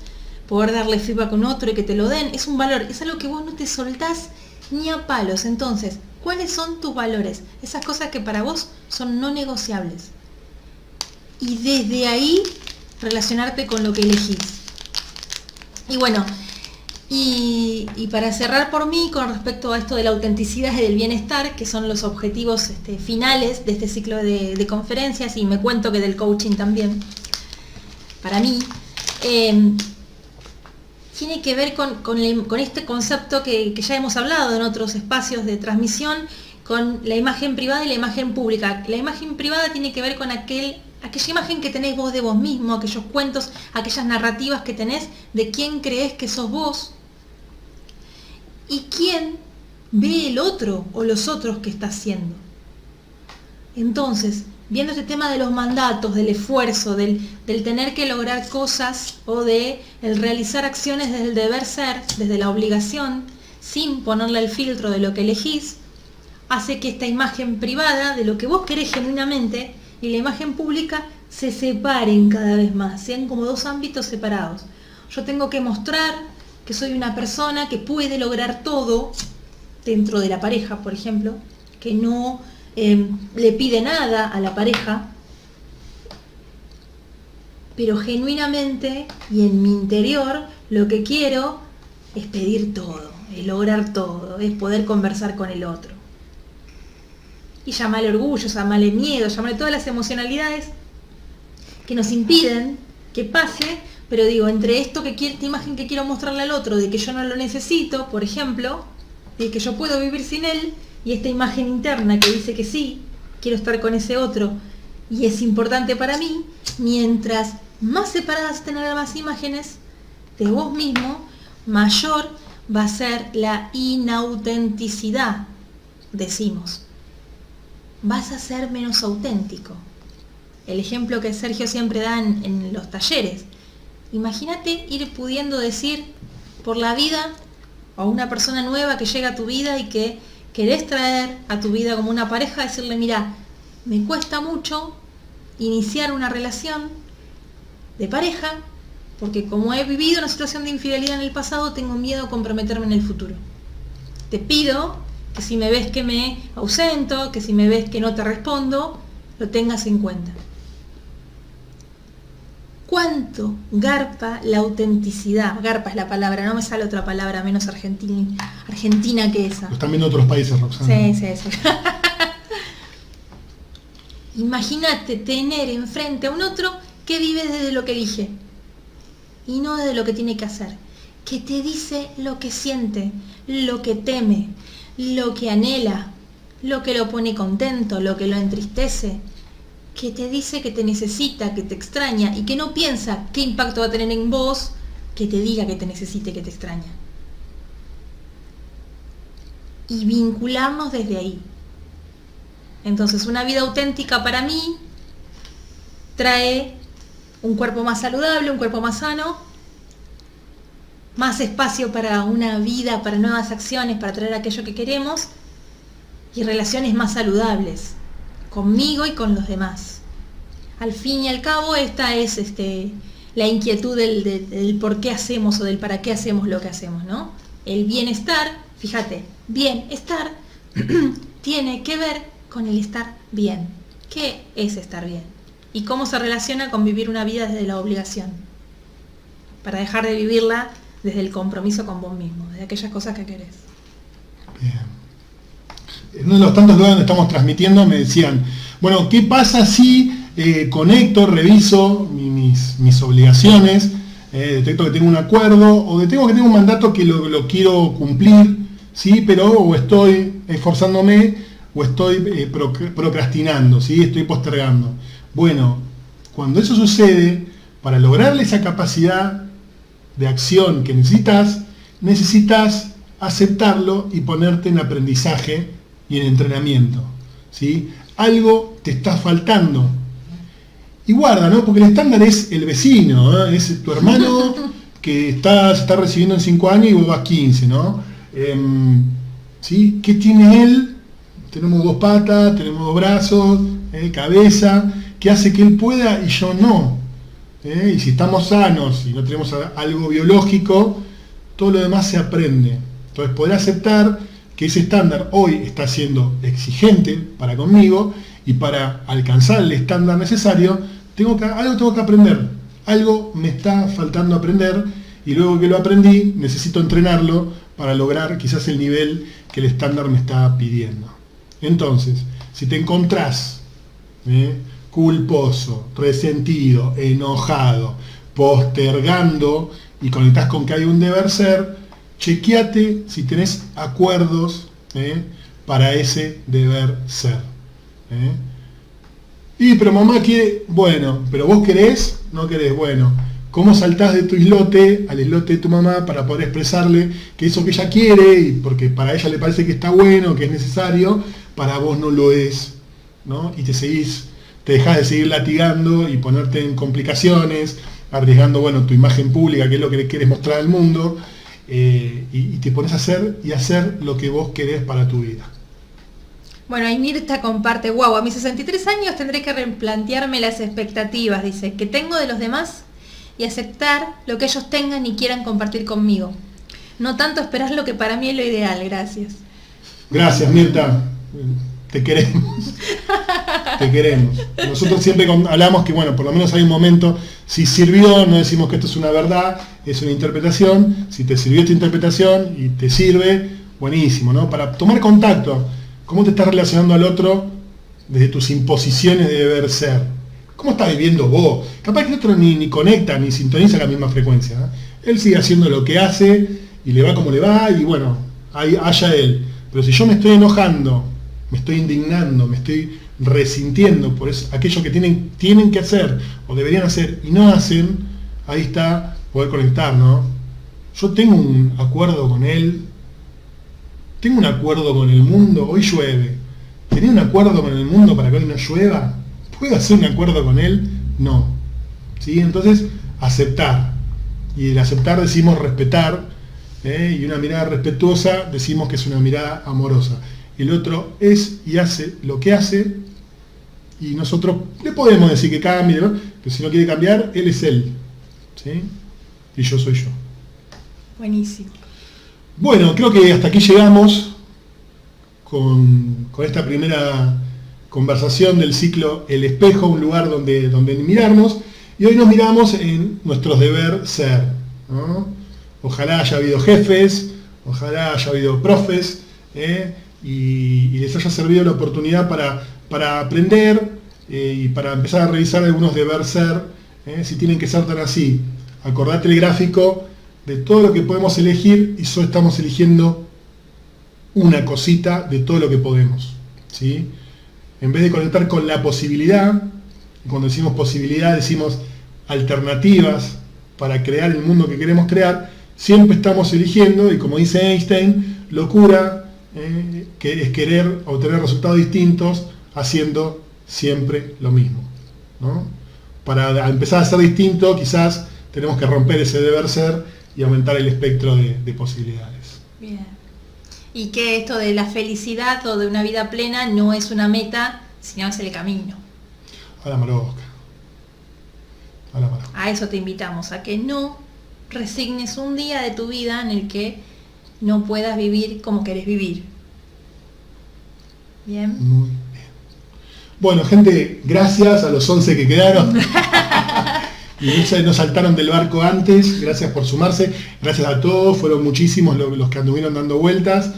poder darle feedback a un otro y que te lo den, es un valor, es algo que vos no te soltás ni a palos. Entonces, ¿cuáles son tus valores? Esas cosas que para vos son no negociables. Y desde ahí, relacionarte con lo que elegís. Y bueno, y para cerrar por mí, con respecto a esto de la autenticidad y del bienestar, que son los objetivos finales de este ciclo de conferencias, y me cuento que del coaching también, para mí, tiene que ver con este concepto que ya hemos hablado en otros espacios de transmisión, con la imagen privada y la imagen pública. La imagen privada tiene que ver con aquella imagen que tenés vos de vos mismo, aquellos cuentos, aquellas narrativas que tenés de quién creés que sos vos y quién ve el otro o los otros que está haciendo. Entonces, viendo este tema de los mandatos, del esfuerzo, del tener que lograr cosas o de el realizar acciones desde el deber ser, desde la obligación, sin ponerle el filtro de lo que elegís, hace que esta imagen privada de lo que vos querés genuinamente y la imagen pública se separen cada vez más, sean como dos ámbitos separados. Yo tengo que mostrar que soy una persona que puede lograr todo dentro de la pareja, por ejemplo, que no le pide nada a la pareja, pero genuinamente y en mi interior lo que quiero es pedir todo, es lograr todo, es poder conversar con el otro. Y llámale orgullo, llámale miedo, llámale todas las emocionalidades que nos impiden que pase, pero digo, entre esto esta imagen que quiero mostrarle al otro, de que yo no lo necesito, por ejemplo, de que yo puedo vivir sin él, y esta imagen interna que dice que sí, quiero estar con ese otro, y es importante para mí, mientras más separadas estén ambas imágenes de vos mismo, mayor va a ser la inautenticidad, decimos. Vas a ser menos auténtico. El ejemplo que Sergio siempre da en los talleres. Imagínate ir pudiendo decir por la vida a una persona nueva que llega a tu vida y que querés traer a tu vida como una pareja, decirle, mira, me cuesta mucho iniciar una relación de pareja porque como he vivido una situación de infidelidad en el pasado, tengo miedo a comprometerme en el futuro. Te pido que si me ves que me ausento, que si me ves que no te respondo, lo tengas en cuenta. ¿Cuánto garpa la autenticidad? Garpa es la palabra, no me sale otra palabra menos argentina que esa. Lo están viendo otros países, Roxana. Sí. Imagínate tener enfrente a un otro que vive desde lo que elige y no desde lo que tiene que hacer, que te dice lo que siente, lo que teme, lo que anhela, lo que lo pone contento, lo que lo entristece, que te dice que te necesita, que te extraña y que no piensa qué impacto va a tener en vos que te diga que te necesite, que te extraña. Y vincularnos desde ahí. Entonces, una vida auténtica para mí trae un cuerpo más saludable, un cuerpo más sano, más espacio para una vida, para nuevas acciones, para traer aquello que queremos y relaciones más saludables conmigo y con los demás. Al fin y al cabo, esta es la inquietud del por qué hacemos o del para qué hacemos lo que hacemos, ¿no? El bienestar, fíjate, bienestar tiene que ver con el estar bien. ¿Qué es estar bien? Y cómo se relaciona con vivir una vida desde la obligación, para dejar de vivirla desde el compromiso con vos mismo, desde aquellas cosas que querés. Bien. En uno de los tantos lugares donde estamos transmitiendo me decían, bueno, ¿qué pasa si conecto, reviso mis obligaciones, detecto que tengo un acuerdo o detecto que tengo un mandato que lo quiero cumplir, ¿sí? Pero o estoy esforzándome o estoy procrastinando, ¿sí? Estoy postergando. Bueno, cuando eso sucede, para lograrle esa capacidad de acción que necesitas aceptarlo y ponerte en aprendizaje y en entrenamiento, ¿sí? Algo te está faltando. Y guarda, ¿no? Porque el estándar es el vecino, ¿no? Es tu hermano que se está recibiendo en 5 años y vos vas 15, ¿no? ¿Sí? ¿Qué tiene él? Tenemos 2 patas, tenemos 2 brazos, cabeza, que hace que él pueda y yo no. Y si estamos sanos y no tenemos algo biológico, todo lo demás se aprende. Entonces poder aceptar que ese estándar hoy está siendo exigente para conmigo y para alcanzar el estándar necesario, algo tengo que aprender, algo me está faltando aprender y luego que lo aprendí necesito entrenarlo para lograr quizás el nivel que el estándar me está pidiendo. Entonces, si te encontrás culposo, resentido, enojado, postergando y conectás con que hay un deber ser, chequeate si tenés acuerdos para ese deber ser. Y pero mamá quiere, bueno, pero vos querés, no querés, bueno, ¿cómo saltás de tu islote al islote de tu mamá para poder expresarle que eso que ella quiere, y porque para ella le parece que está bueno, que es necesario, para vos no lo es, ¿no? Y te dejás de seguir latigando y ponerte en complicaciones, arriesgando, bueno, tu imagen pública, que es lo que le quieres mostrar al mundo, y te pones a hacer lo que vos querés para tu vida. Bueno, ahí Mirta comparte, wow, a mis 63 años tendré que replantearme las expectativas, dice, que tengo de los demás y aceptar lo que ellos tengan y quieran compartir conmigo. No tanto esperar lo que para mí es lo ideal, gracias. Gracias, Mirta. te queremos. Te queremos. Nosotros siempre hablamos que, bueno, por lo menos hay un momento, si sirvió, no decimos que esto es una verdad, es una interpretación. Si te sirvió esta interpretación y te sirve, buenísimo, ¿no? Para tomar contacto, cómo te estás relacionando al otro desde tus imposiciones de deber ser. ¿Cómo estás viviendo vos? Capaz que el otro ni conecta, ni sintoniza la misma frecuencia, ¿no? Él sigue haciendo lo que hace y le va como le va y bueno, haya él. Pero si yo me estoy enojando, me estoy indignando, me estoy resintiendo por eso, aquello que tienen que hacer o deberían hacer y no hacen, ahí está poder conectar, ¿no? Yo tengo un acuerdo con él, tengo un acuerdo con el mundo, hoy llueve. ¿Tenía un acuerdo con el mundo para que hoy no llueva? ¿Puedo hacer un acuerdo con él? No. ¿Sí? Entonces, aceptar. Y el aceptar decimos respetar, y una mirada respetuosa decimos que es una mirada amorosa. El otro es y hace lo que hace, y nosotros le podemos decir que cambie, ¿no? Pero si no quiere cambiar, él es él, ¿sí? Y yo soy yo. Buenísimo. Bueno, creo que hasta aquí llegamos con esta primera conversación del ciclo El Espejo, un lugar donde mirarnos, y hoy nos miramos en nuestros deber ser, ¿no? Ojalá haya habido jefes, ojalá haya habido profes, y les haya servido la oportunidad para aprender y para empezar a revisar algunos deber ser, si tienen que ser tan así. Acordate el gráfico de todo lo que podemos elegir y solo estamos eligiendo una cosita de todo lo que podemos, ¿sí? En vez de conectar con la posibilidad, y cuando decimos posibilidad decimos alternativas para crear el mundo que queremos crear, siempre estamos eligiendo, y como dice Einstein, locura, que es querer obtener resultados distintos haciendo siempre lo mismo, ¿no? Para empezar a ser distinto, quizás tenemos que romper ese deber ser y aumentar el espectro de posibilidades. Bien. Y que esto de la felicidad o de una vida plena no es una meta, sino es el camino. A la marosca. A la marosca. A eso te invitamos, a que no resignes un día de tu vida en el que no puedas vivir como querés vivir. Bien. Muy bien. Bueno, gente, gracias a los 11 que quedaron. Y no saltaron del barco antes, gracias por sumarse, gracias a todos, fueron muchísimos los que anduvieron dando vueltas.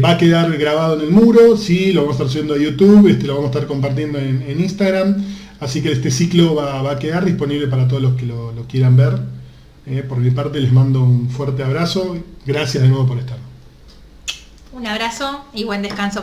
Va a quedar grabado en el muro, sí, lo vamos a estar subiendo a YouTube, lo vamos a estar compartiendo en Instagram, así que este ciclo va a quedar disponible para todos los que lo quieran ver. Por mi parte les mando un fuerte abrazo, gracias de nuevo por estar. Un abrazo y buen descanso.